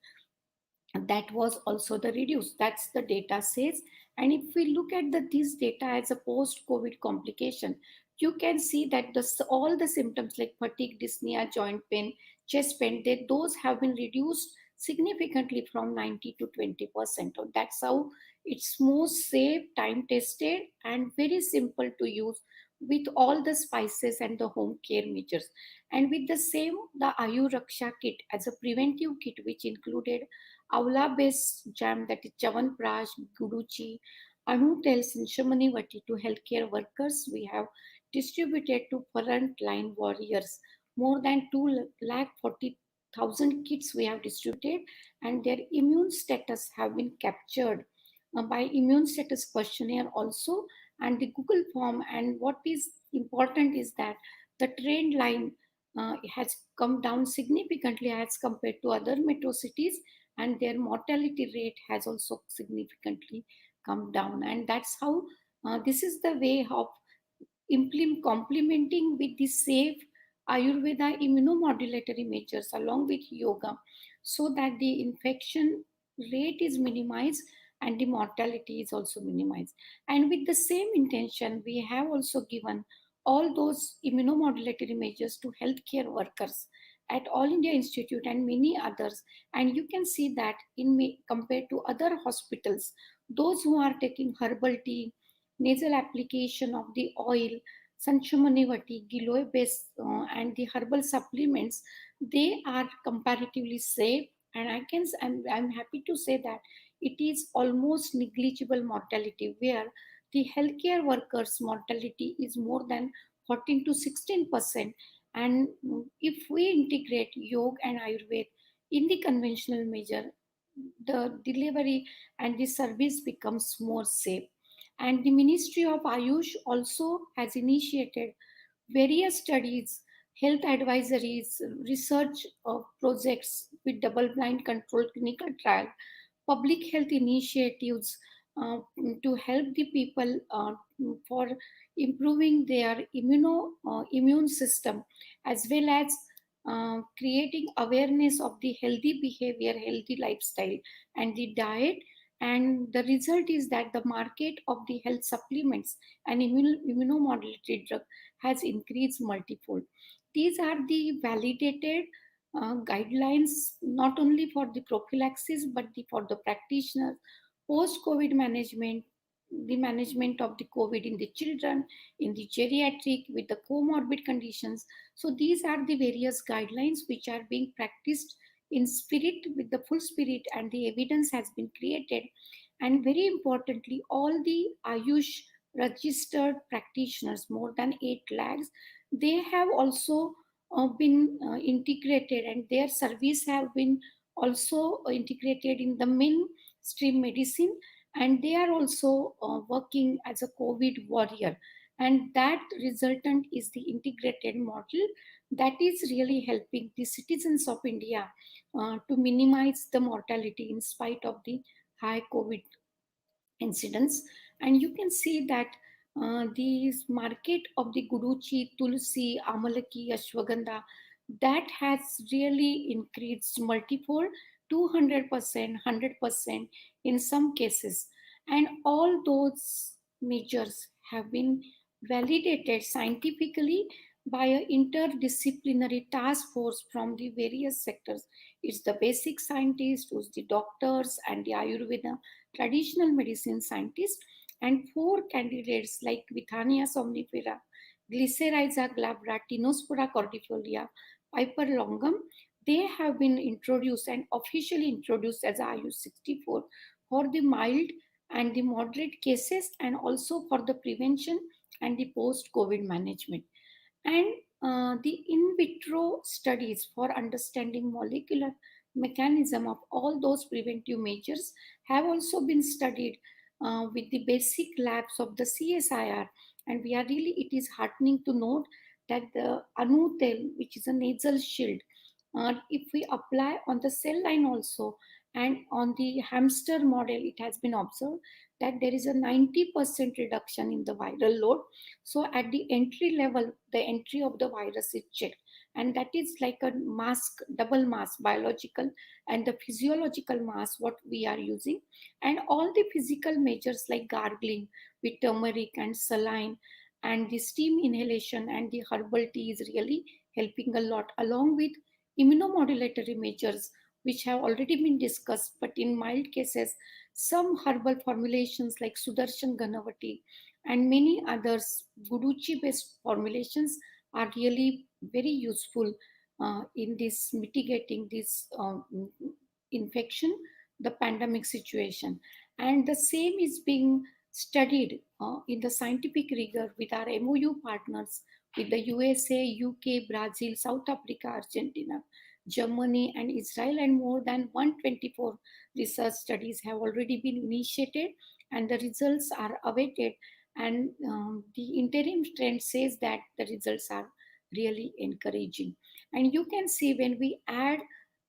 that was also the reduced. That's the data says. And if we look at this data as a post-COVID complication, you can see that all the symptoms like fatigue, dyspnea, joint pain, chest pain, those have been reduced significantly from 90 to 20%. That's how it's most safe, time tested, and very simple to use with all the spices and the home care measures. And with the same, the AYURVEDIC kit as a preventive kit, which included Avla based jam, that is Chavanprash, Guduchi, Anutel, Sinshamani Vati to healthcare workers. We have distributed to front-line warriors. More than 240,000 kits we have distributed, and their immune status have been captured by immune status questionnaire also, and the Google form. And what is important is that the trend line has come down significantly as compared to other metro cities, and their mortality rate has also significantly come down. And that's how this is the way of complementing with the safe Ayurveda immunomodulatory measures along with yoga, so that the infection rate is minimized and the mortality is also minimized. And with the same intention, we have also given all those immunomodulatory measures to healthcare workers at All India Institute and many others. And you can see that compared to other hospitals, those who are taking herbal tea, nasal application of the oil, Sanchamanivati, giloy base, and the herbal supplements, they are comparatively safe. And I'm happy to say that it is almost negligible mortality, where the healthcare workers' mortality is more than 14 to 16%. And if we integrate yoga and Ayurveda in the conventional measure, the delivery and the service becomes more safe. And the Ministry of Ayush also has initiated various studies, health advisories, research projects with double-blind controlled clinical trial, public health initiatives uh, to help the people for improving their immune system, as well as creating awareness of the healthy behavior, healthy lifestyle, and the diet. And the result is that the market of the health supplements and immunomodulatory drug has increased multifold. These are the validated guidelines not only for the prophylaxis but for the practitioners, post-COVID management, the management of the COVID in the children, in the geriatric with the comorbid conditions. So these are the various guidelines which are being practiced in spirit, with the full spirit, and the evidence has been created. And very importantly, all the Ayush registered practitioners, more than 8 lakhs, they have also been integrated, and their service have been also integrated in the mainstream medicine, and they are also working as a COVID warrior. And that resultant is the integrated model that is really helping the citizens of India to minimize the mortality in spite of the high COVID incidents. And you can see that the market of the Guduchi, Tulsi, Amalaki, Ashwagandha, that has really increased multifold, 200%, 100% in some cases. And all those measures have been validated scientifically by an interdisciplinary task force from the various sectors. It's the basic scientists, it's the doctors, and the Ayurveda traditional medicine scientists, and 4 candidates like Withania somnifera, Glycyrrhiza glabra, Tinospora cordifolia, Piper longum. They have been introduced and officially introduced as Ayush 64 for the mild and the moderate cases, and also for the prevention and the post-COVID management. And the in vitro studies for understanding molecular mechanism of all those preventive measures have also been studied with the basic labs of the CSIR. And we are really, it is heartening to note that the Anutel, which is a nasal shield, if we apply on the cell line also, and on the hamster model, it has been observed that there is a 90% reduction in the viral load. So at the entry level, the entry of the virus is checked. And that is like a mask, double mask, biological and the physiological mask, what we are using. And all the physical measures like gargling with turmeric and saline, and the steam inhalation and the herbal tea is really helping a lot, along with immunomodulatory measures which have already been discussed. But in mild cases, some herbal formulations like Sudarshan Ganavati and many others, Guduchi based formulations, are really very useful in this mitigating this infection, the pandemic situation. And the same is being studied in the scientific rigor with our MOU partners, with the USA, UK, Brazil, South Africa, Argentina, Germany, and Israel. And more than 124 research studies have already been initiated, and the results are awaited. And the interim trend says that the results are really encouraging. And you can see when we add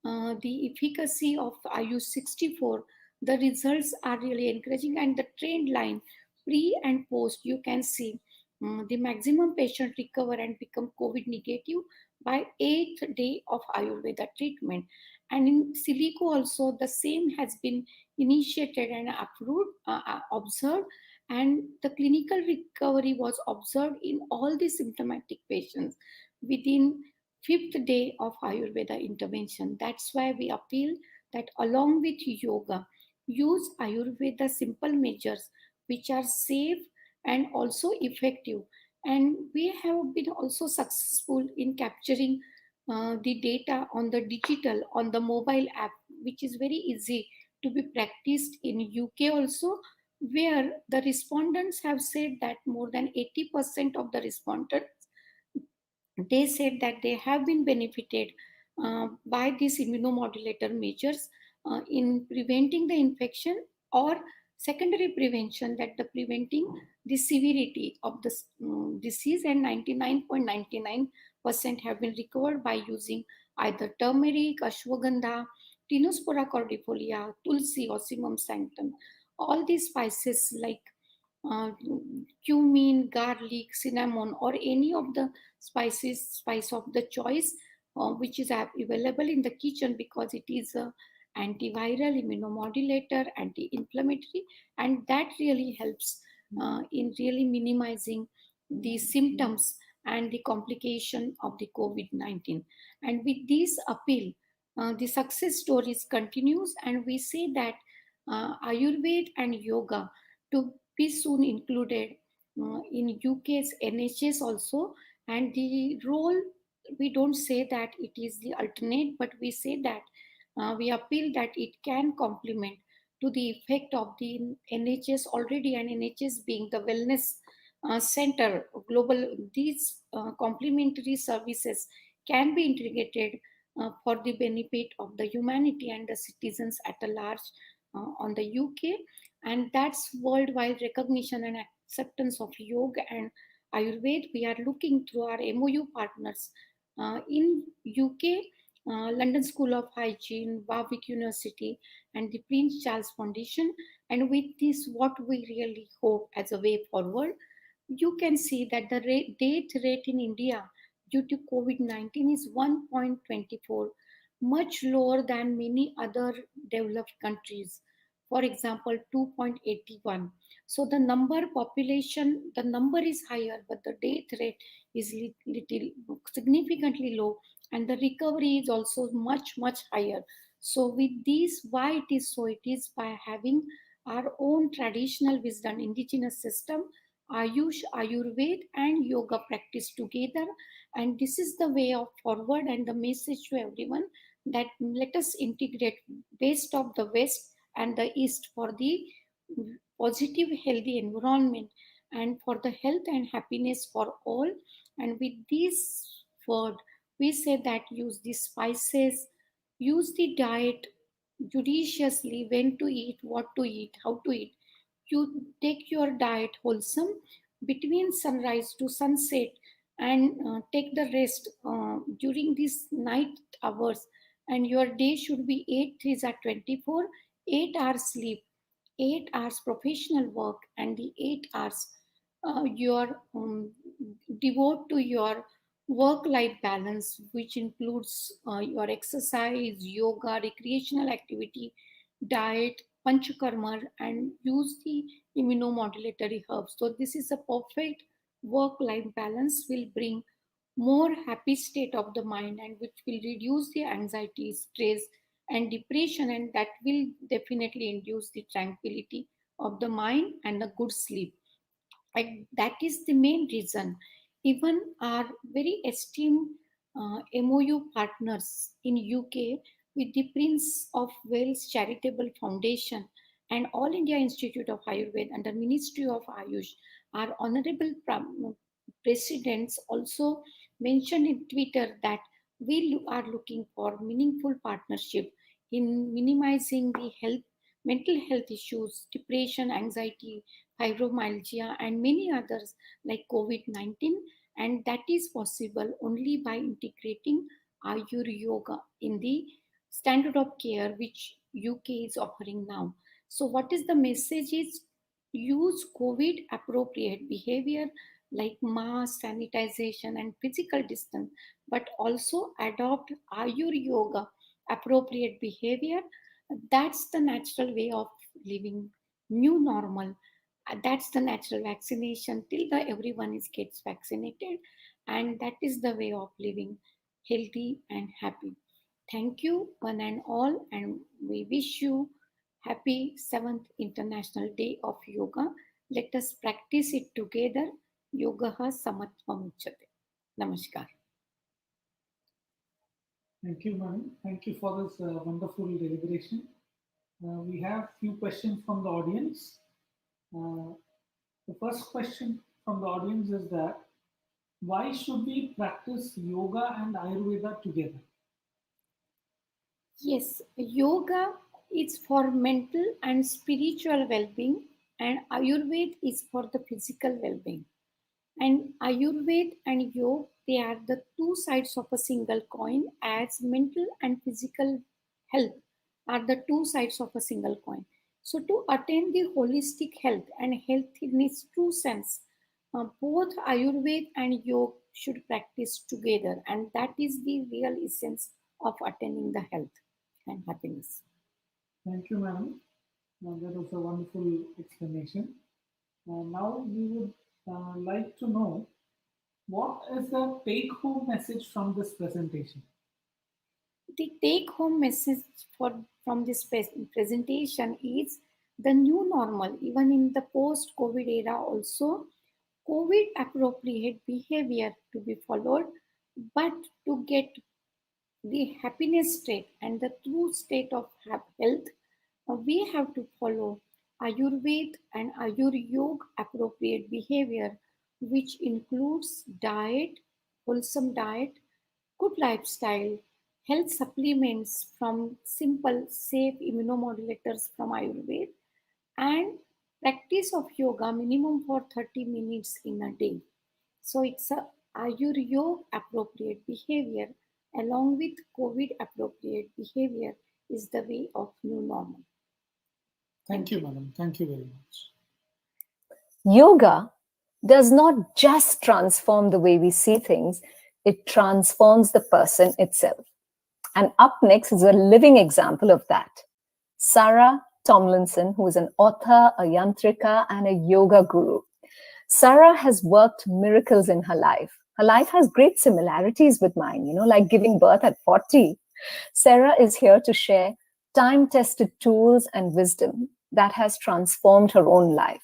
the efficacy of Ayush 64, the results are really encouraging. And the trend line, pre and post, you can see the maximum patient recover and become COVID negative by 8th day of Ayurveda treatment. And in silico also, the same has been initiated and approved, observed, and the clinical recovery was observed in all the symptomatic patients within fifth day of Ayurveda intervention. That's why we appeal that along with yoga, use Ayurveda simple measures which are safe and also effective. And we have been also successful in capturing the data on the digital, on the mobile app, which is very easy to be practiced in UK also, where the respondents have said that more than 80% of the respondents, they said that they have been benefited by these immunomodulator measures in preventing the infection or secondary prevention, that the preventing the severity of the disease, and 99.99% have been recovered by using either turmeric, ashwagandha, Tinospora cordifolia, tulsi, Ocimum sanctum. All these spices like uh, cumin, garlic, cinnamon, or any of the spice of the choice, which is available in the kitchen, because it is a antiviral, immunomodulator, anti-inflammatory, and that really helps in really minimizing the symptoms and the complication of the COVID-19. And with this appeal, the success stories continues, and we say that Ayurveda and yoga to be soon included in UK's NHS also. And the role, we don't say that it is the alternate, but we say that we appeal that it can complement to the effect of the NHS already, and NHS being the wellness center global, these complementary services can be integrated for the benefit of the humanity and the citizens at a large on the UK. And that's worldwide recognition and acceptance of yoga and Ayurveda. We are looking through our MOU partners in UK, London School of Hygiene, Warwick University, and the Prince Charles Foundation. And with this, what we really hope as a way forward, you can see that the death rate in India due to COVID-19 is 1.24, much lower than many other developed countries. For example, 2.81. So the the number is higher, but the death rate is little significantly low, and the recovery is also much higher. So with this, why it is so? It is by having our own traditional wisdom, indigenous system, Ayush, Ayurveda, and yoga practice together. And this is the way of forward and the message to everyone, that let us integrate best of the West and the East for the positive, healthy environment and for the health and happiness for all. And with this word, we say that use the spices, use the diet judiciously, when to eat, what to eat, how to eat. You take your diet wholesome between sunrise to sunset, and take the rest during these night hours. And your day should be 8 3s are 24, 8 hours sleep, 8 hours professional work, and the 8 hours your devote to your work life balance, which includes your exercise, yoga, recreational activity, diet, panchakarma, and use the immunomodulatory herbs. So this is a perfect work life balance, will bring more happy state of the mind, and which will reduce the anxiety, stress, and depression, and that will definitely induce the tranquility of the mind and a good sleep. And that is the main reason. Even our very esteemed MOU partners in UK, with the Prince of Wales Charitable Foundation and All India Institute of Ayurveda under Ministry of Ayush, our honorable presidents also mentioned in Twitter that we are looking for meaningful partnership in minimizing the mental health issues, depression, anxiety, fibromyalgia, and many others like COVID-19. And that is possible only by integrating AYURYOGA in the standard of care which UK is offering now. So what is the message is, use COVID appropriate behavior like mask, sanitization, and physical distance, but also adopt AYURYOGA appropriate behavior. That's the natural way of living, new normal. That's the natural vaccination till the everyone is gets vaccinated, and that is the way of living. healthy, and happy. Thank you, one and all, and we wish you happy 7th International Day of Yoga. Let us practice it together. Yogaha samatvam uchyate. Namaskar. Thank you, Manu. Thank you for this wonderful deliberation. We have few questions from the audience. The first question from the audience is that why should we practice yoga and Ayurveda together? Yes, yoga is for mental and spiritual well-being, and Ayurveda is for the physical well-being. And Ayurveda and yoga, they are the two sides of a single coin, as mental and physical health are the two sides of a single coin. So to attain the holistic health and health in its true sense, both Ayurveda and yoga should practice together, and that is the real essence of attaining the health and happiness. Thank you, madam. That was a wonderful explanation. Now we would like to know what is the take-home message from this presentation? The take-home message from this presentation is the new normal, even in the post-COVID era also, COVID-appropriate behavior to be followed, but to get the happiness state and the true state of health, we have to follow Ayurveda and AYURYOGA appropriate behavior, which includes diet, wholesome diet, good lifestyle, health supplements from simple, safe immunomodulators from Ayurveda, and practice of yoga minimum for 30 minutes in a day. So it's a Ayuryoga appropriate behavior along with COVID appropriate behavior is the way of new normal. Thank you, madam. Thank you very much. Yoga does not just transform the way we see things, it transforms the person itself. And up next is a living example of that. Sarah Tomlinson, who is an author, a yantrika, and a yoga guru. Sarah has worked miracles in her life. Her life has great similarities with mine, like giving birth at 40. Sarah is here to share time-tested tools and wisdom that has transformed her own life.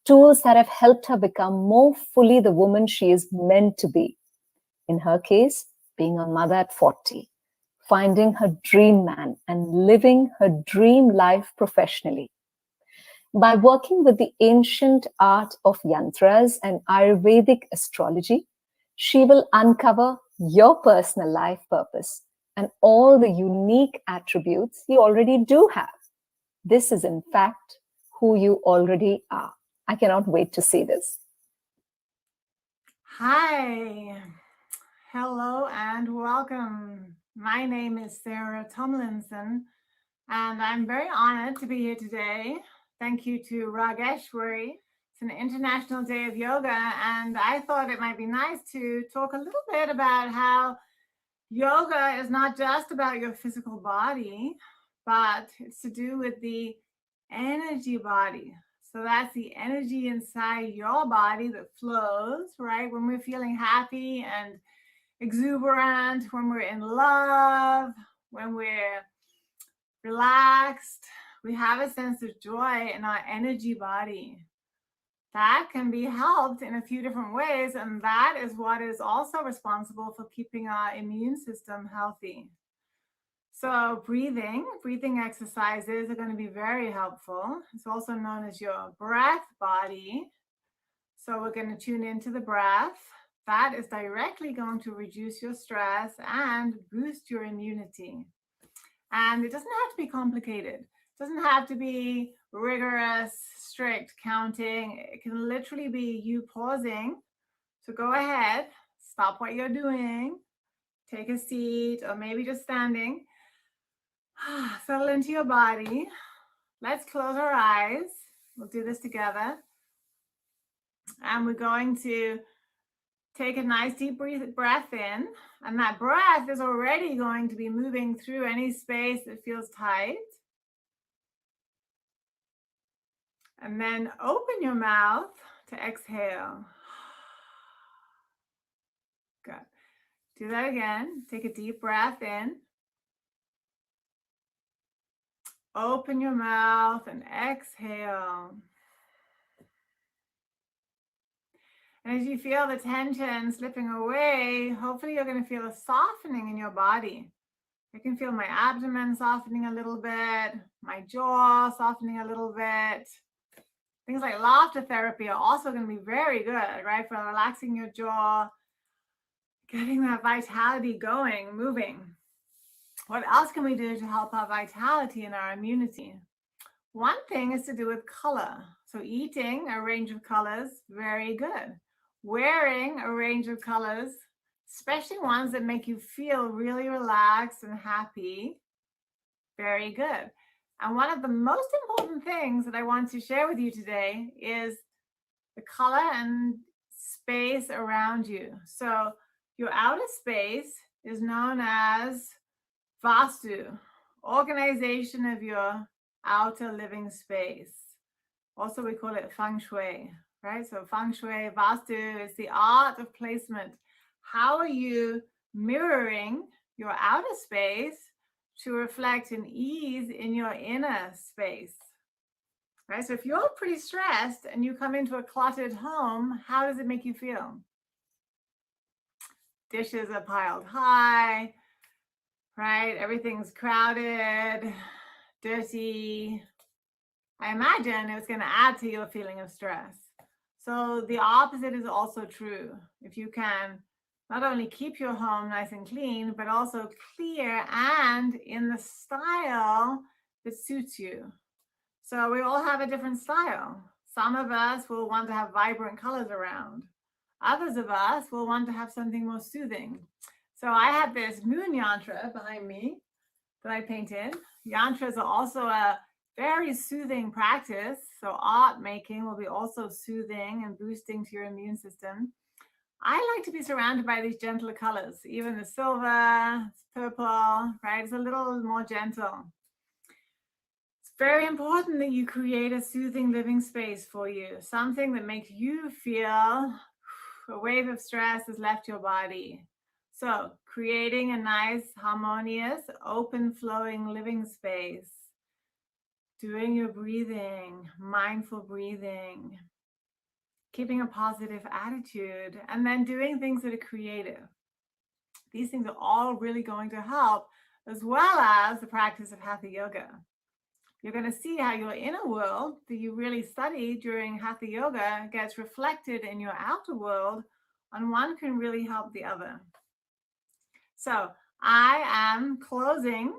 Tools that have helped her become more fully the woman she is meant to be. In her case, being a mother at 40, finding her dream man and living her dream life professionally. By working with the ancient art of yantras and Ayurvedic astrology, she will uncover your personal life purpose and all the unique attributes you already do have. This is, in fact, who you already are. I cannot wait to see this. Hi, hello and welcome. My name is Sarah Tomlinson, and I'm very honored to be here today. Thank you to Rageshwari. It's an International Day of Yoga, and I thought it might be nice to talk a little bit about how yoga is not just about your physical body, but it's to do with the energy body. So that's the energy inside your body that flows, right? When we're feeling happy and exuberant, when we're in love, when we're relaxed, we have a sense of joy in our energy body. That can be helped in a few different ways, and that is what is also responsible for keeping our immune system healthy. So breathing exercises are going to be very helpful. It's also known as your breath body. So we're going to tune into the breath. That is directly going to reduce your stress and boost your immunity. And it doesn't have to be complicated. It doesn't have to be rigorous, strict counting. It can literally be you pausing. So go ahead, stop what you're doing, take a seat, or maybe just standing. Settle into your body. Let's close our eyes. We'll do this together. And we're going to take a nice deep breath in. And that breath is already going to be moving through any space that feels tight. And then open your mouth to exhale. Good. Do that again. Take a deep breath in. Open your mouth and exhale. And as you feel the tension slipping away, hopefully you're going to feel a softening in your body. I can feel my abdomen softening a little bit, my jaw softening a little bit. Things like laughter therapy are also going to be very good, right? For relaxing your jaw, getting that vitality going, moving. What else can we do to help our vitality and our immunity? One thing is to do with color. So eating a range of colors, very good. Wearing a range of colors, especially ones that make you feel really relaxed and happy, very good. And one of the most important things that I want to share with you today is the color and space around you. So your outer space is known as Vastu, organization of your outer living space. Also, we call it Feng Shui, right? So Feng Shui, Vastu is the art of placement. How are you mirroring your outer space to reflect an ease in your inner space? Right? So if you're pretty stressed and you come into a cluttered home, how does it make you feel? Dishes are piled high, right? Everything's crowded, dirty. I imagine it's going to add to your feeling of stress. So the opposite is also true. If you can not only keep your home nice and clean, but also clear and in the style that suits you. So we all have a different style. Some of us will want to have vibrant colors around. Others of us will want to have something more soothing. So I have this moon yantra behind me that I painted. Yantras are also a very soothing practice. So art making will be also soothing and boosting to your immune system. I like to be surrounded by these gentler colors, even the silver, purple, right? It's a little more gentle. It's very important that you create a soothing living space for you, something that makes you feel a wave of stress has left your body. So creating a nice, harmonious, open flowing living space, doing your breathing, mindful breathing, keeping a positive attitude, and then doing things that are creative. These things are all really going to help, as well as the practice of Hatha Yoga. You're going to see how your inner world that you really study during Hatha Yoga gets reflected in your outer world, and one can really help the other. So I am closing.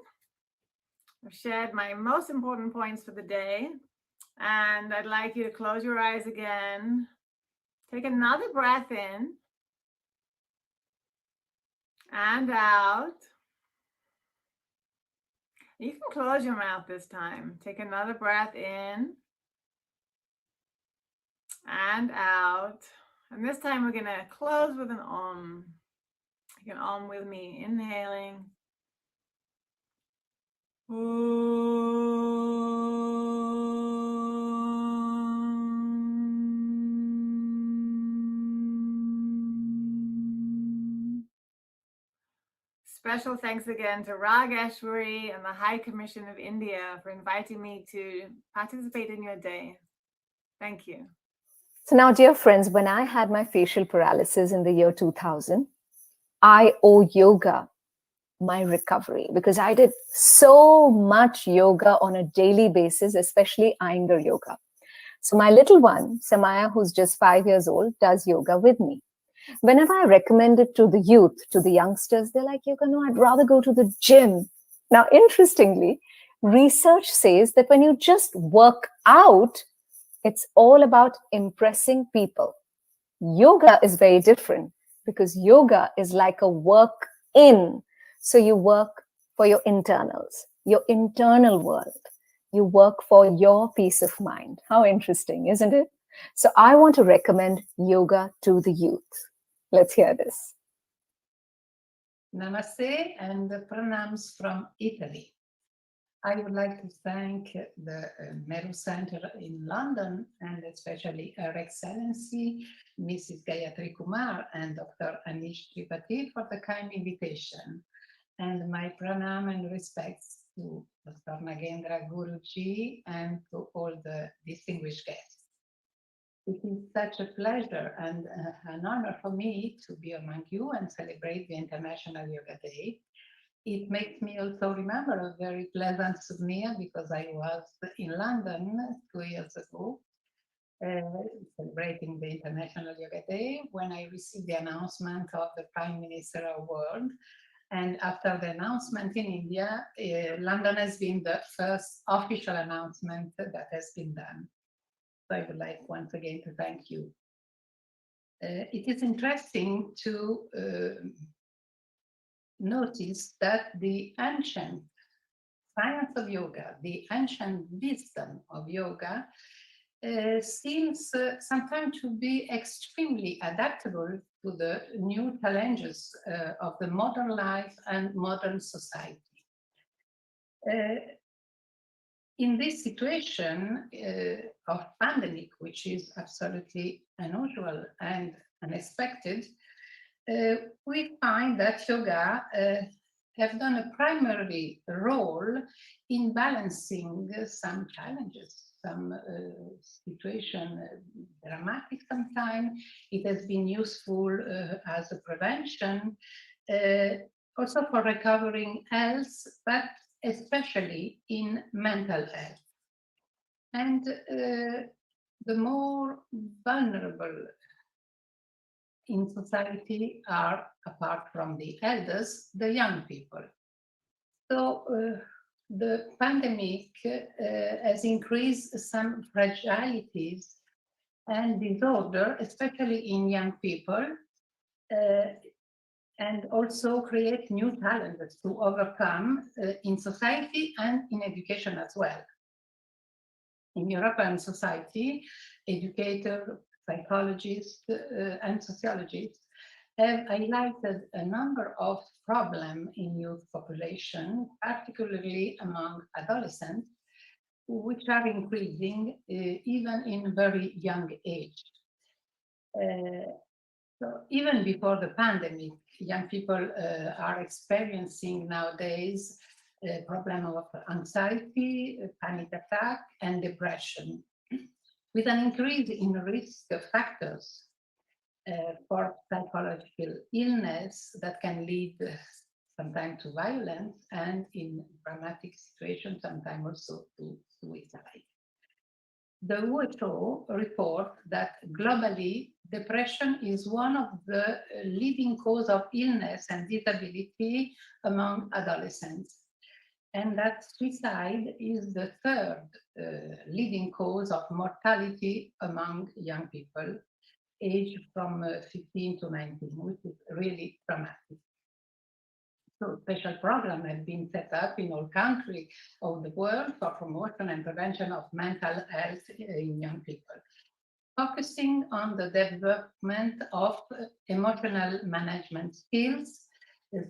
I've shared my most important points for the day, and I'd like you to close your eyes again. Take another breath in and out. You can close your mouth this time. Take another breath in and out. And this time we're going to close with an Om. You can Om with me, inhaling. Special thanks again to Rageshwari and the High Commission of India for inviting me to participate in your day. Thank you. So now, dear friends, when I had my facial paralysis in the year 2000, I owe yoga my recovery, because I did so much yoga on a daily basis, especially Iyengar yoga. So my little one, Samaya, who's just 5 years old, does yoga with me. Whenever I recommend it to the youth, to the youngsters, they're like, yoga, no, I'd rather go to the gym. Now, interestingly, research says that when you just work out, it's all about impressing people. Yoga is very different, because yoga is like a work in. So you work for your internals, your internal world. You work for your peace of mind. How interesting, isn't it? So I want to recommend yoga to the youth. Let's hear this. Namaste and pranams from Italy. I would like to thank the Nehru Center in London, and especially Her Excellency, Mrs. Gayatri Kumar and Dr. Anish Tripathi for the kind invitation. And my pranam and respects to Dr. Nagendra Guruji and to all the distinguished guests. It is such a pleasure and an honor for me to be among you and celebrate the International Yoga Day. It makes me also remember a very pleasant souvenir because I was in London 2 years ago celebrating the International Yoga Day when I received the announcement of the Prime Minister Award. And after the announcement in India, London has been the first official announcement that has been done. So I would like once again to thank you. It is interesting to notice that the ancient science of yoga, the ancient wisdom of yoga, seems sometimes to be extremely adaptable to the new challenges of the modern life and modern society. In this situation of pandemic, which is absolutely unusual and unexpected, we find that yoga have done a primary role in balancing some challenges, some situation dramatic sometimes. It has been useful as a prevention, also for recovering health, but especially in mental health. And the more vulnerable in society are, apart from the elders, the young people. So the pandemic has increased some fragilities and disorder, especially in young people, and also create new challenges to overcome in society and in education as well. In European society, educators, psychologists, and sociologists have highlighted a number of problems in youth population, particularly among adolescents, which are increasing even in very young age. So even before the pandemic, young people are experiencing nowadays a problem of anxiety, panic attack, and depression, with an increase in risk factors for psychological illness that can lead sometimes to violence and in dramatic situations, sometimes also to suicide. The WHO report that globally, depression is one of the leading causes of illness and disability among adolescents, and that suicide is the third leading cause of mortality among young people aged from 15 to 19, which is really dramatic. So special programs have been set up in all countries of the world for promotion and prevention of mental health in young people, focusing on the development of emotional management skills,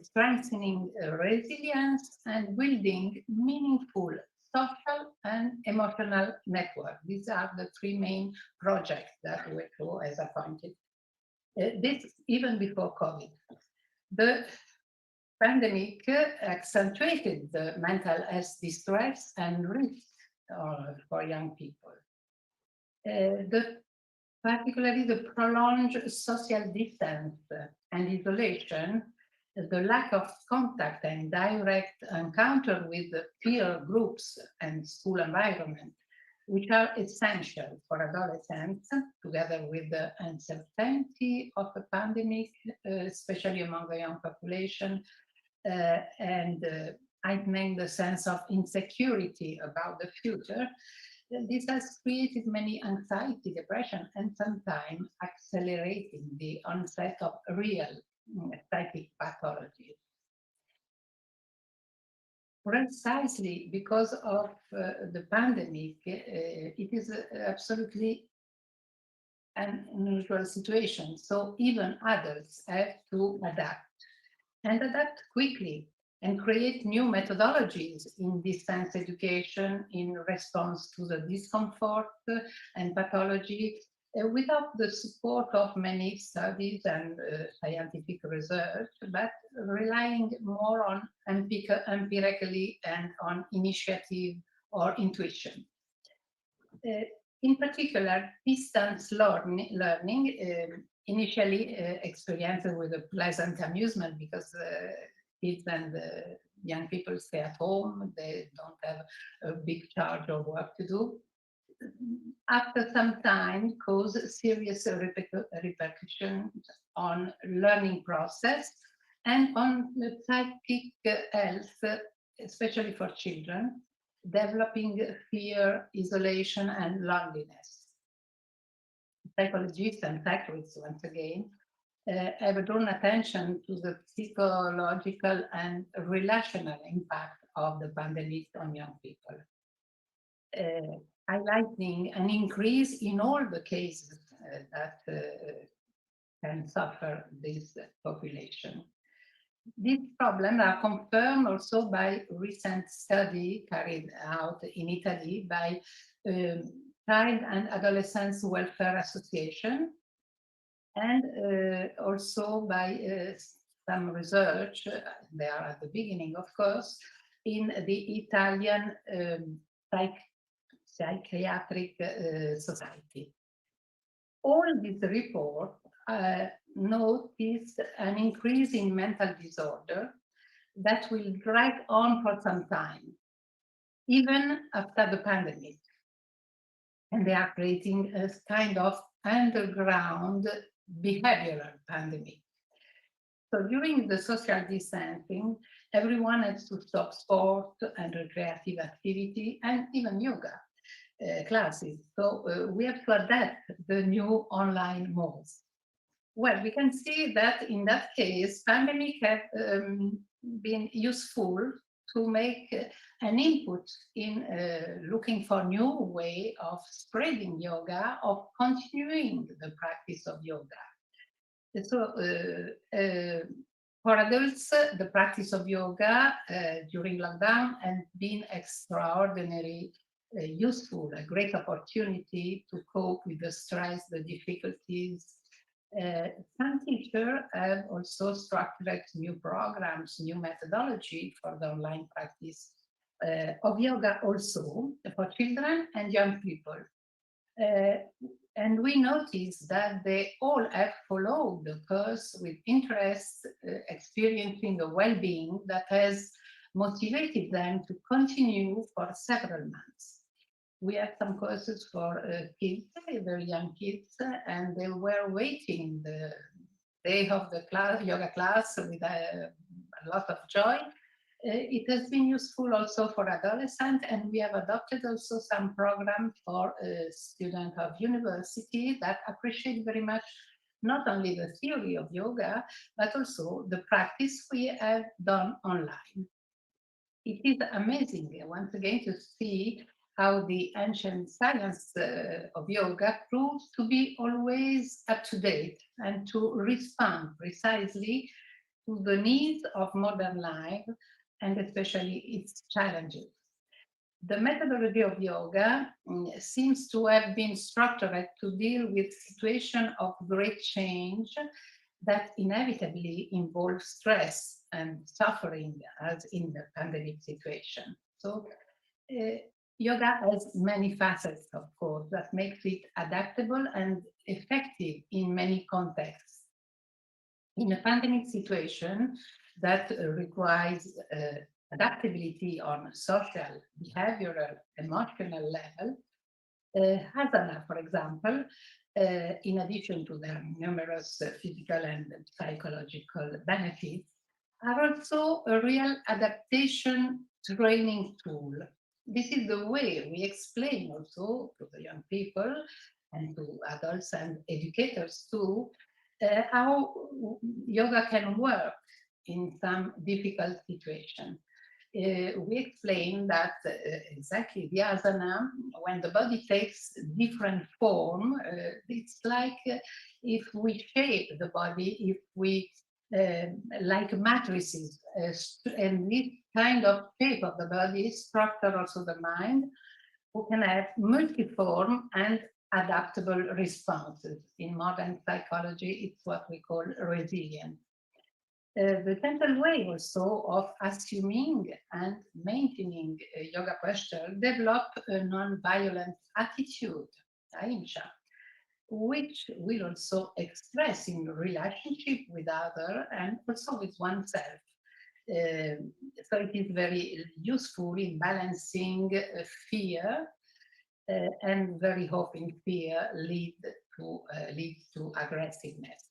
strengthening resilience, and building meaningful social and emotional network. These are the three main projects that WHO has appointed. This even before COVID. The pandemic accentuated the mental health distress and risk for young people. Particularly the prolonged social distance and isolation, the lack of contact and direct encounter with the peer groups and school environment, which are essential for adolescents, together with the uncertainty of the pandemic, especially among the young population, and heightening the sense of insecurity about the future. This has created many anxiety, depression, and sometimes accelerating the onset of real psychic pathologies. Precisely because of the pandemic, it is absolutely an unusual situation. So even adults have to adapt and adapt quickly and create new methodologies in distance education in response to the discomfort and pathology without the support of many studies and scientific research, but relying more on empirically and on initiative or intuition. In particular, distance learning initially experienced with a pleasant amusement because kids and young people stay at home, they don't have a big charge of work to do. After some time, cause serious repercussions on learning process and on the psychic health, especially for children, developing fear, isolation, and loneliness. Psychologists and psychiatrists, once again, have drawn attention to the psychological and relational impact of the pandemic on young people, highlighting an increase in all the cases that can suffer this population. These problems are confirmed also by recent study carried out in Italy by Child and Adolescents Welfare Association, and also by some research, they are at the beginning, of course, in the Italian Psychiatric Society. All these reports notice an increase in mental disorder that will drag on for some time, even after the pandemic. And they are creating a kind of underground behavioral pandemic. So during the social distancing, everyone has to stop sport and recreative activity and even yoga classes. So we have to adapt the new online modes. Well, we can see that in that case, pandemic have been useful to make an input in looking for new way of spreading yoga, of continuing the practice of yoga. So for adults, the practice of yoga during lockdown has been extraordinarily useful, a great opportunity to cope with the stress, the difficulties. Some teachers have also structured new programs, new methodology for the online practice of yoga also for children and young people. And we notice that they all have followed the course with interest, experiencing the well-being that has motivated them to continue for several months. We have some courses for kids, very young kids, and they were waiting the day of the yoga class with a lot of joy. It has been useful also for adolescents, and we have adopted also some programs for students of university that appreciate very much not only the theory of yoga, but also the practice we have done online. It is amazing, once again, to see how the ancient science of yoga proves to be always up to date and to respond precisely to the needs of modern life and especially its challenges. The methodology of yoga seems to have been structured to deal with situations of great change that inevitably involve stress and suffering, as in the pandemic situation. So yoga has many facets, of course, that makes it adaptable and effective in many contexts. In a pandemic situation that requires adaptability on social, behavioral, emotional level, asana, for example, in addition to their numerous physical and psychological benefits, are also a real adaptation training tool. This is the way we explain also to the young people and to adults and educators too, how yoga can work in some difficult situation. We explain that exactly the asana, when the body takes different form, it's like if we shape the body, if we like matrices, and this kind of shape of the body structure also the mind, who can have multiform and adaptable responses. In modern psychology, it's what we call resilience. The central way also of assuming and maintaining a yoga posture develop a non-violent attitude, ahimsa, which will also express in relationship with others and also with oneself. So it is very useful in balancing fear, and very often fear leads to aggressiveness.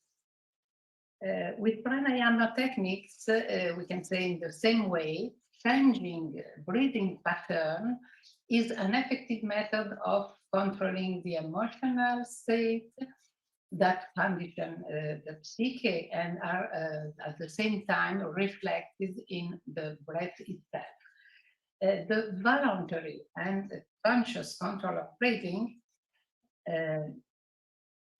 With pranayama techniques, we can say in the same way, changing breathing pattern is an effective method of controlling the emotional state that condition the psyche and are at the same time reflected in the breath itself. The voluntary and conscious control of breathing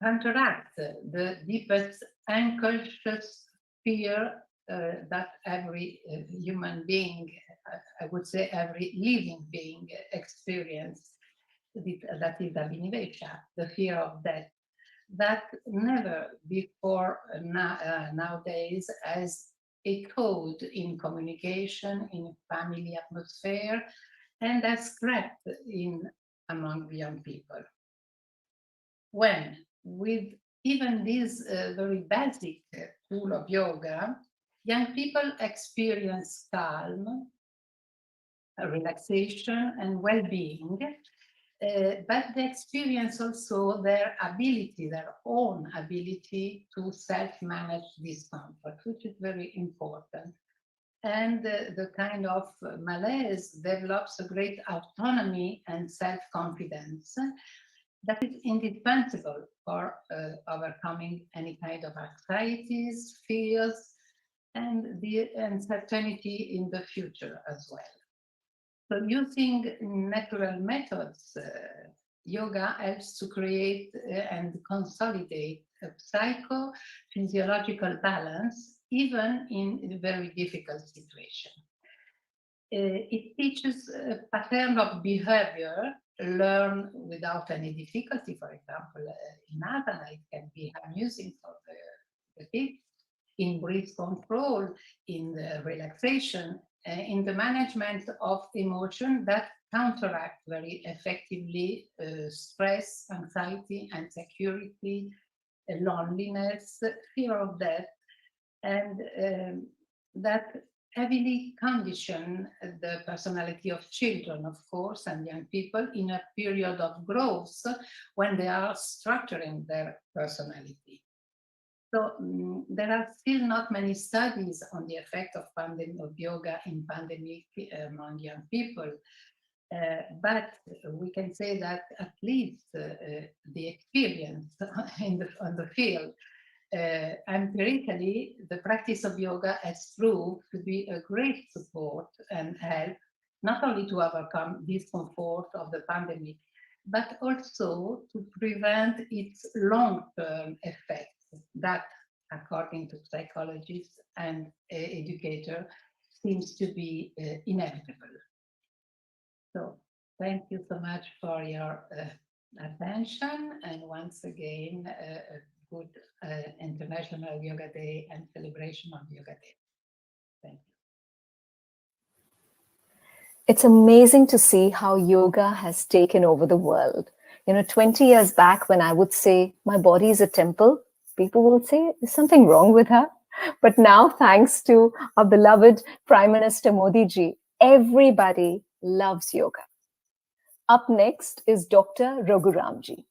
counteract the deepest unconscious fear that every human being, I would say every living being experiences, that is abhinivesha, the fear of death, that never before nowadays has echoed in communication, in family atmosphere, and has crept in among young people. When, with even this very basic tool of yoga, young people experience calm, relaxation, and well-being, but they experience also their ability, their own ability to self-manage discomfort, which is very important. And the kind of malaise develops a great autonomy and self-confidence that is indispensable for overcoming any kind of anxieties, fears, and the uncertainty in the future as well. So using natural methods, yoga helps to create and consolidate a psychophysiological balance, even in a very difficult situation. It teaches a pattern of behavior learned without any difficulty. For example, in asana, it can be amusing for the kids, in breath control, in the relaxation, in the management of emotion that counteract very effectively stress, anxiety, insecurity, loneliness, fear of death, and that heavily condition the personality of children, of course, and young people in a period of growth when they are structuring their personality. So there are still not many studies on the effect of yoga in pandemic among young people, but we can say that at least the experience on the field, empirically, the practice of yoga has proved to be a great support and help, not only to overcome discomfort of the pandemic, but also to prevent its long-term effects that, according to psychologists and educators, seems to be inevitable. So thank you so much for your attention, and once again, good International Yoga Day and celebration of Yoga Day. Thank you. It's amazing to see how yoga has taken over the world. 20 years back, when I would say my body is a temple, people will say, is something wrong with her? But now, thanks to our beloved Prime Minister Modi ji, everybody loves yoga. Up next is Dr. Raghuramji.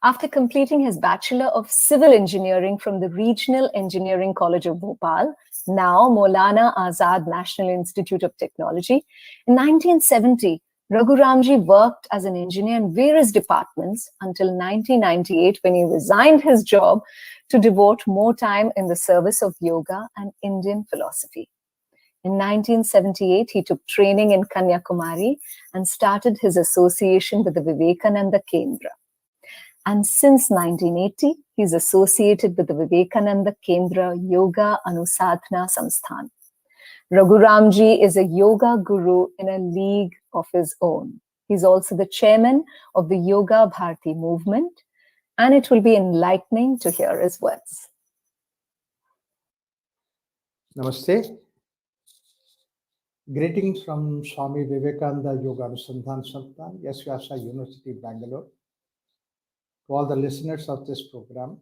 After completing his Bachelor of Civil Engineering from the Regional Engineering College of Bhopal, now Maulana Azad National Institute of Technology, in 1970, Raghuramji worked as an engineer in various departments until 1998, when he resigned his job to devote more time in the service of yoga and Indian philosophy. In 1978, he took training in Kanyakumari and started his association with the Vivekananda Kendra. And since 1980, he's associated with the Vivekananda Kendra Yoga Anusadhana Samsthan. Raghuramji is a yoga guru in a league of his own. He's also the chairman of the Yoga Bharati movement, and it will be enlightening to hear his words. Namaste. Greetings from Swami Vivekananda Yoga Anusandhan Samsthan, Yasyasa University, Bangalore. To all the listeners of this program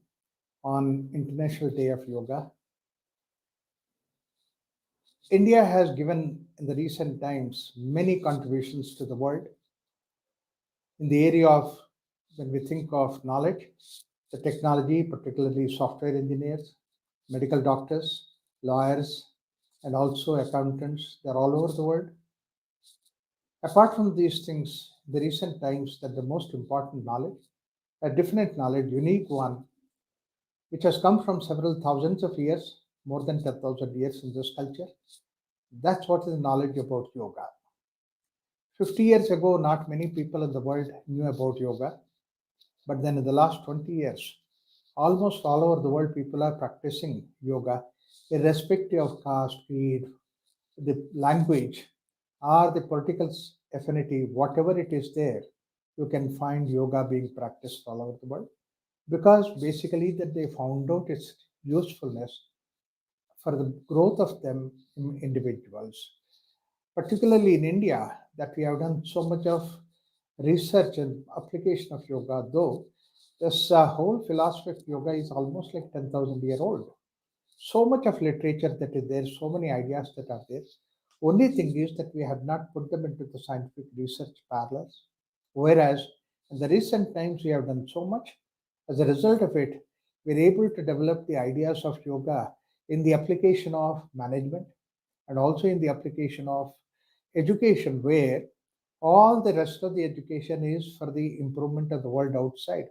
on International Day of Yoga. India has given in the recent times many contributions to the world in the area of, when we think of knowledge, the technology, particularly software engineers, medical doctors, lawyers, and also accountants. They're all over the world. Apart from these things, in the recent times, that the most important knowledge, a different knowledge, unique one, which has come from several thousands of years, more than 10,000 years in this culture. That's what is knowledge about yoga. 50 years ago, not many people in the world knew about yoga. But then in the last 20 years, almost all over the world, people are practicing yoga, irrespective of caste, creed, the language, or the political affinity, whatever it is there, you can find yoga being practiced all over the world. Because basically that they found out its usefulness for the growth of them individuals. Particularly in India, that we have done so much of research and application of yoga, though this whole philosophy of yoga is almost like 10,000 years old. So much of literature that is there, so many ideas that are there. Only thing is that we have not put them into the scientific research parlors. Whereas in the recent times, we have done so much. As a result of it, we're able to develop the ideas of yoga in the application of management and also in the application of education, where all the rest of the education is for the improvement of the world outside,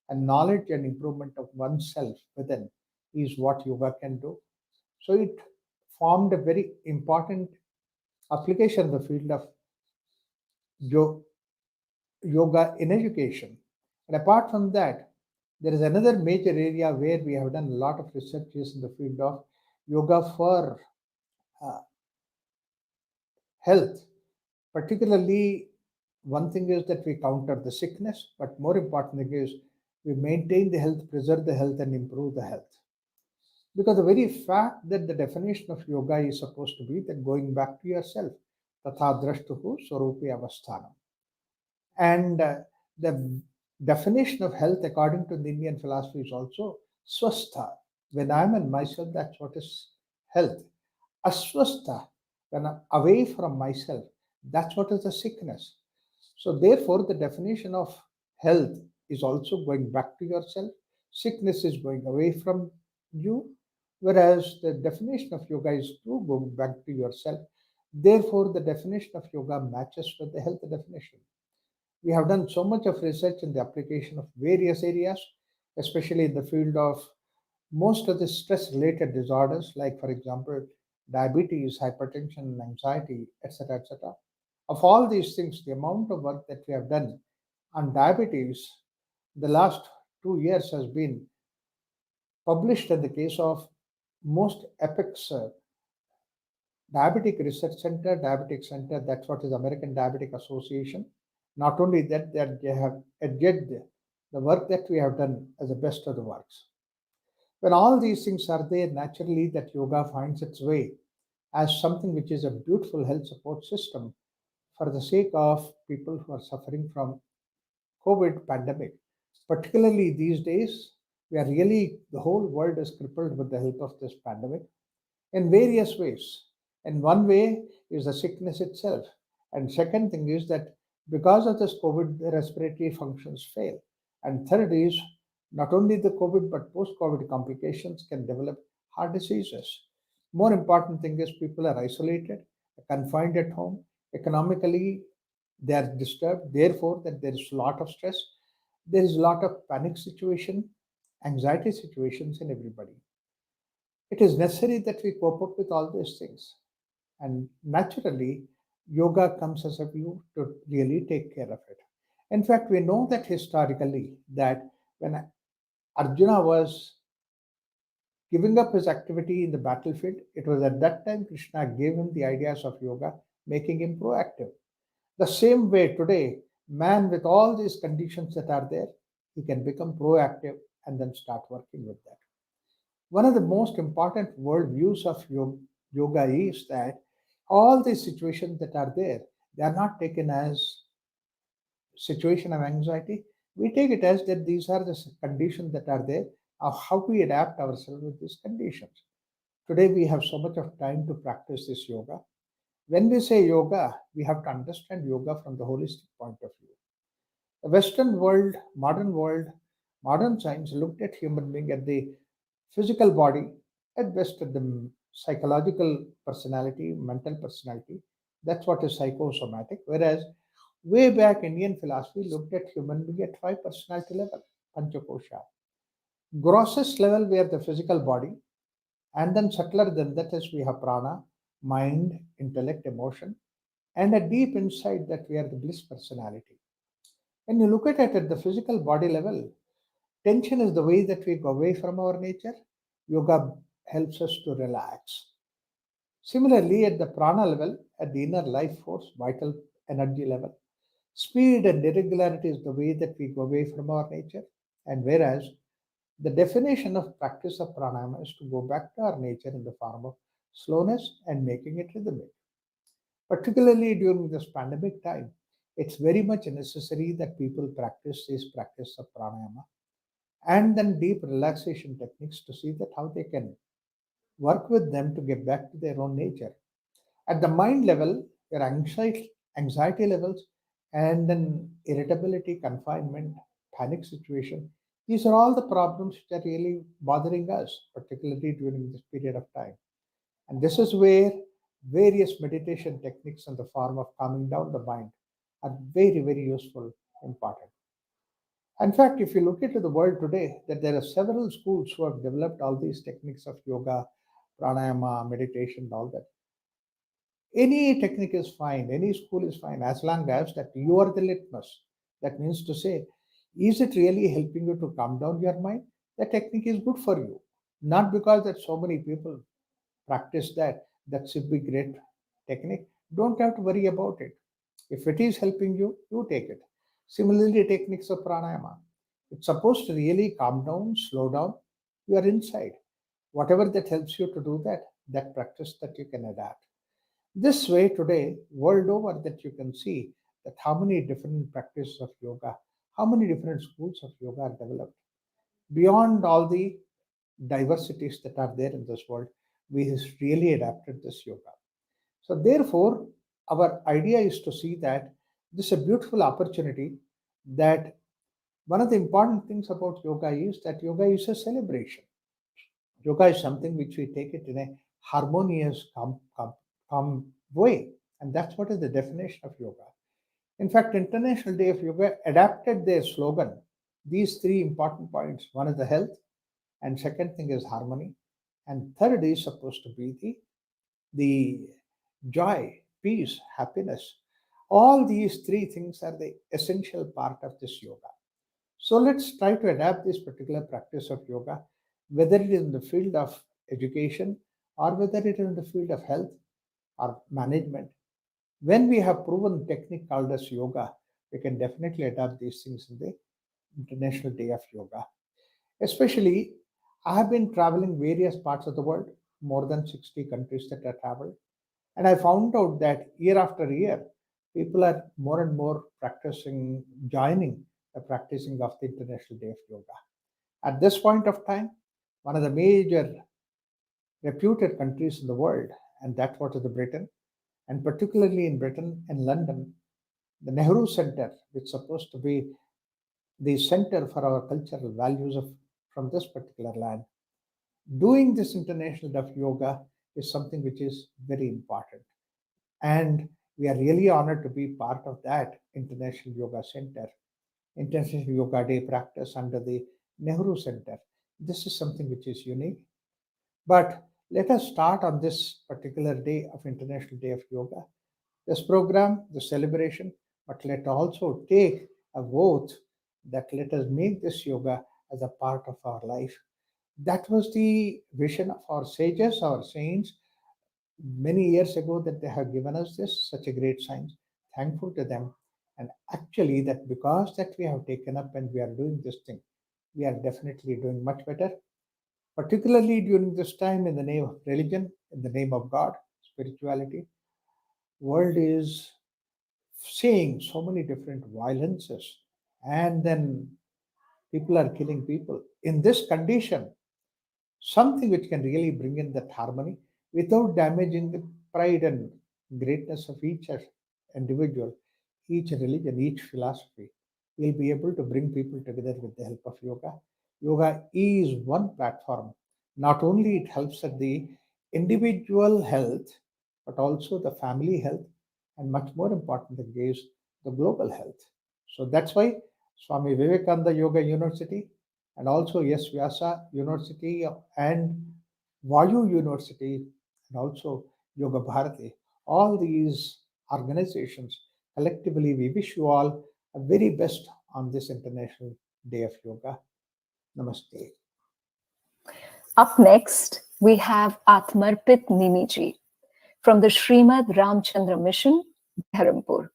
and knowledge and improvement of oneself within is what yoga can do. So it formed a very important application in the field of yoga in education. And apart from that, there is another major area where we have done a lot of researches in the field of yoga for health. Particularly, one thing is that we counter the sickness, but more important thing is we maintain the health, preserve the health, and improve the health. Because the very fact that the definition of yoga is supposed to be that going back to yourself, tatha drashtuhu swarupi avasthanam. And the definition of health according to the Indian philosophy is also swastha. When I'm in myself, that's what is health. Aswastha, when I'm away from myself, that's what is the sickness. So therefore, the definition of health is also going back to yourself. Sickness is going away from you, whereas the definition of yoga is to go back to yourself. Therefore, the definition of yoga matches with the health definition. We have done so much of research in the application of various areas, especially in the field of most of the stress-related disorders, like, for example, diabetes, hypertension, anxiety, etc., etc. Of all these things, the amount of work that we have done on diabetes the last 2 years has been published in the case of most Apex Diabetic Research Center, Diabetic Center, that's what is American Diabetic Association. Not only that, they have adjudged the work that we have done as the best of the works. When all these things are there, naturally that yoga finds its way as something which is a beautiful health support system for the sake of people who are suffering from COVID pandemic. Particularly these days, the whole world is crippled with the help of this pandemic in various ways. And one way is the sickness itself. And second thing is that because of this COVID, the respiratory functions fail. And third is not only the COVID, but post-COVID complications can develop heart diseases. More important thing is people are isolated, confined at home. Economically, they are disturbed. Therefore, that there is a lot of stress. There is a lot of panic situation, anxiety situations in everybody. It is necessary that we cope up with all these things. And naturally, yoga comes as a view to really take care of it. In fact, we know that historically that when Arjuna was giving up his activity in the battlefield, it was at that time Krishna gave him the ideas of yoga, making him proactive. The same way today, man with all these conditions that are there, he can become proactive and then start working with that. One of the most important world views of yoga is that all these situations that are there, they are not taken as situation of anxiety. We take it as that these are the conditions that are there, of how we adapt ourselves with these conditions. Today we have so much of time to practice this yoga. When we say yoga, we have to understand yoga from the holistic point of view. The Western world, modern science looked at human being at the physical body, at best at the psychological personality, mental personality. That's what is psychosomatic. Whereas way back Indian philosophy looked at human being at five personality level, Panchakosha. Grossest level where the physical body, and then subtler than that is we have prana, mind, intellect, emotion, and a deep inside that we are the bliss personality. When you look at it at the physical body level, tension is the way that we go away from our nature. Yoga helps us to relax. Similarly, at the prana level, at the inner life force, vital energy level, speed and irregularity is the way that we go away from our nature. And whereas the definition of practice of pranayama is to go back to our nature in the form of slowness and making it rhythmic. Particularly during this pandemic time, it's very much necessary that people practice this practice of pranayama and then deep relaxation techniques to see that how they can work with them to get back to their own nature. At the mind level, your anxiety levels, and then irritability, confinement, panic situation, these are all the problems that are really bothering us, particularly during this period of time. And this is where various meditation techniques in the form of calming down the mind are very, very useful, important. In fact, if you look into the world today, that there are several schools who have developed all these techniques of yoga, pranayama, meditation, all that. Any technique is fine, any school is fine, as long as that you are the litmus. That means to say, is it really helping you to calm down your mind? The technique is good for you. Not because that so many people practice that, that should be great technique. Don't have to worry about it. If it is helping you, you take it. Similarly, techniques of pranayama. It's supposed to really calm down, slow down your inside. Whatever that helps you to do that, that practice that you can adapt. This way today, world over, that you can see that how many different practices of yoga, how many different schools of yoga are developed. Beyond all the diversities that are there in this world, we have really adapted this yoga. So therefore, our idea is to see that this is a beautiful opportunity, that one of the important things about yoga is that yoga is a celebration. Yoga is something which we take it in a harmonious, calm way. And that's what is the definition of yoga. In fact, International Day of Yoga adapted their slogan, these three important points. One is the health, and second thing is harmony, and third is supposed to be the joy, peace, happiness. All these three things are the essential part of this yoga. So let's try to adapt this particular practice of yoga, whether it is in the field of education or whether it is in the field of health or management. When we have proven technique called as yoga, we can definitely adapt these things in the International Day of Yoga. Especially, I have been traveling various parts of the world, more than 60 countries that I traveled. And I found out that year after year, people are more and more joining the practicing of the International Day of Yoga. At this point of time, one of the major reputed countries in the world, and that's what is the Britain, and particularly in Britain and London, the Nehru Center, which is supposed to be the center for our cultural values from this particular land, doing this International Day of Yoga is something which is very important. And we are really honored to be part of that International Yoga Center, International Yoga Day practice under the Nehru Center. This is something which is unique. But let us start on this particular day of International Day of Yoga. This program, the celebration, but let also take a oath that let us make this yoga as a part of our life. That was the vision of our sages, our saints, many years ago, that they have given us this such a great science. Thankful to them. And actually, that because that we have taken up and we are doing this thing, we are definitely doing much better, particularly during this time in the name of religion, in the name of God, spirituality. World is seeing so many different violences, and then people are killing people. In this condition, something which can really bring in that harmony without damaging the pride and greatness of each individual, each religion, each philosophy, will be able to bring people together with the help of yoga. Yoga is one platform. Not only it helps at the individual health, but also the family health, and much more important thing is the global health. So that's why Swami Vivekananda Yoga University and also Yes Vyasa University and Vayu University and also Yoga Bharati, all these organizations collectively, we wish you all a very best on this International Day of Yoga. Namaste. Up next, we have Atmarpit Nimiji from the Srimad Ramchandra Mission, Dharampur.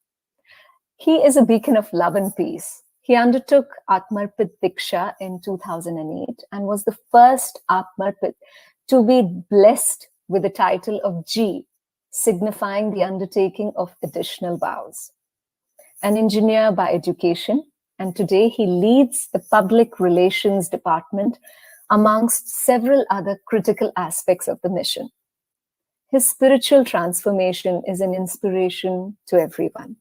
He is a beacon of love and peace. He undertook Atmarpit Diksha in 2008 and was the first Atmarpit to be blessed with the title of G, signifying the undertaking of additional vows. An engineer by education, and today he leads the public relations department amongst several other critical aspects of the mission. His spiritual transformation is an inspiration to everyone.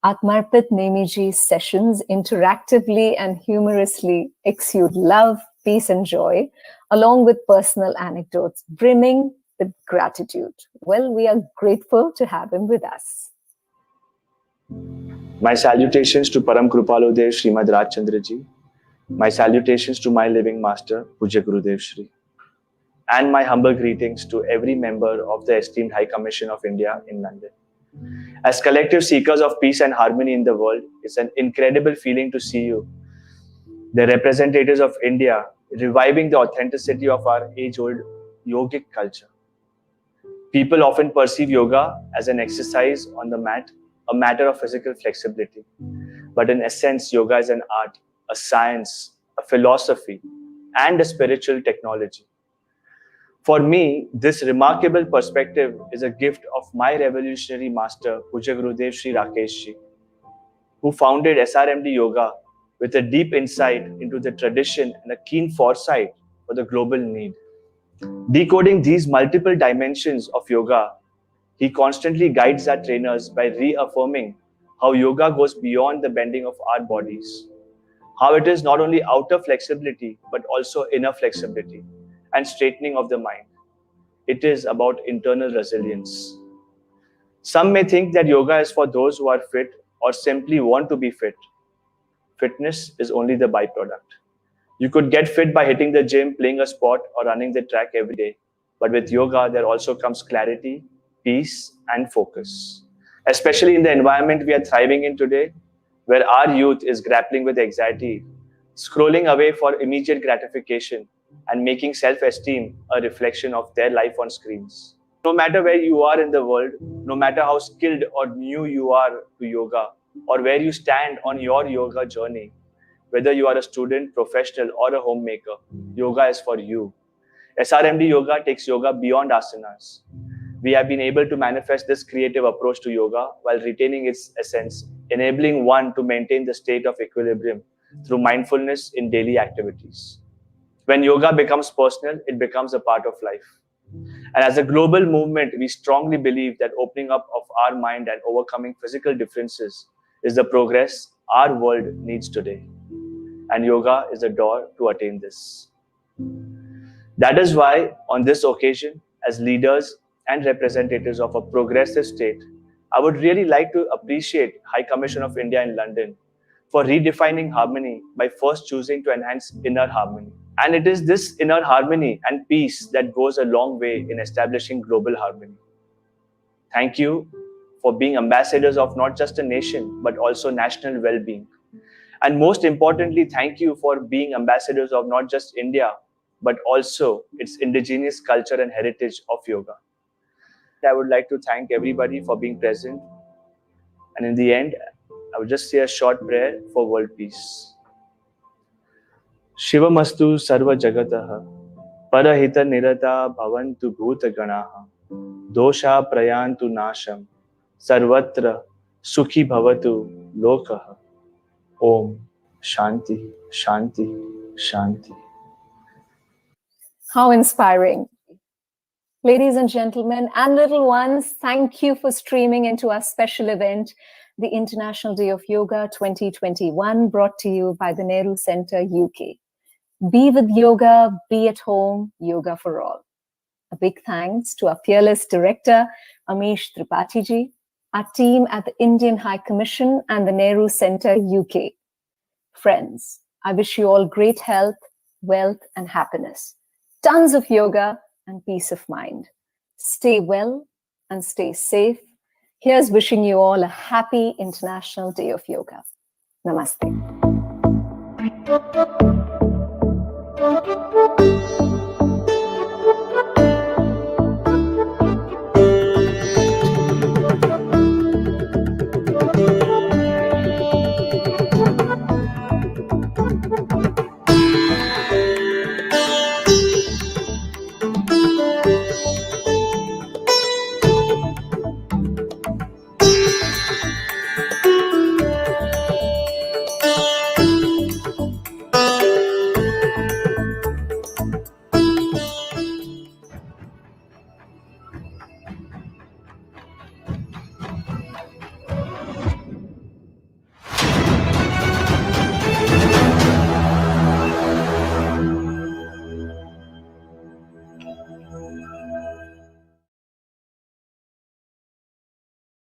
Atmarpit Nemiji's sessions interactively and humorously exude love, peace, and joy, along with personal anecdotes brimming with gratitude. Well, we are grateful to have him with us. My salutations to Param Kripaludev Srimad Rajchandra Ji. My salutations to my living master, Puja Gurudev Shri. And my humble greetings to every member of the esteemed High Commission of India in London. As collective seekers of peace and harmony in the world, it's an incredible feeling to see you, the representatives of India, reviving the authenticity of our age-old yogic culture. People often perceive yoga as an exercise on the mat, a matter of physical flexibility. But in essence, yoga is an art, a science, a philosophy, and a spiritual technology. For me, this remarkable perspective is a gift of my revolutionary master, Puja Gurudev Sri Rakesh Ji, who founded SRMD Yoga with a deep insight into the tradition and a keen foresight for the global need. Decoding these multiple dimensions of yoga, he constantly guides our trainers by reaffirming how yoga goes beyond the bending of our bodies, how it is not only outer flexibility, but also inner flexibility and straightening of the mind. It is about internal resilience. Some may think that yoga is for those who are fit or simply want to be fit. Fitness is only the byproduct. You could get fit by hitting the gym, playing a sport, or running the track every day. But with yoga, there also comes clarity, peace, and focus. Especially in the environment we are thriving in today, where our youth is grappling with anxiety, scrolling away for immediate gratification, and making self-esteem a reflection of their life on screens. No matter where you are in the world, no matter how skilled or new you are to yoga, or where you stand on your yoga journey, whether you are a student, professional, or a homemaker, yoga is for you. SRMD Yoga takes yoga beyond asanas. We have been able to manifest this creative approach to yoga while retaining its essence, enabling one to maintain the state of equilibrium through mindfulness in daily activities. When yoga becomes personal, it becomes a part of life. And as a global movement, we strongly believe that opening up of our mind and overcoming physical differences is the progress our world needs today. And yoga is the door to attain this. That is why, on this occasion, as leaders and representatives of a progressive state, I would really like to appreciate High Commission of India in London for redefining harmony by first choosing to enhance inner harmony. And it is this inner harmony and peace that goes a long way in establishing global harmony. Thank you for being ambassadors of not just a nation, but also national well-being. And most importantly, thank you for being ambassadors of not just India, but also its indigenous culture and heritage of yoga. I would like to thank everybody for being present. And in the end, I would just say a short prayer for world peace. Shivamastu sarva jagataha parahita nirata bhavantu bhuta ganaha dosha prayantu nasham sarvatra sukhi bhavatu lokaha. Om Shanti, Shanti, Shanti. How inspiring. Ladies and gentlemen and little ones, thank you for streaming into our special event, the International Day of Yoga 2021, brought to you by the Nehru Center, UK. Be with yoga, be at home, yoga for all. A big thanks to our fearless director, Amish Tripathi ji, our team at the Indian High Commission and the Nehru Center, UK. Friends, I wish you all great health, wealth, and happiness. Tons of yoga and peace of mind. Stay well and stay safe. Here's wishing you all a happy International Day of Yoga. Namaste.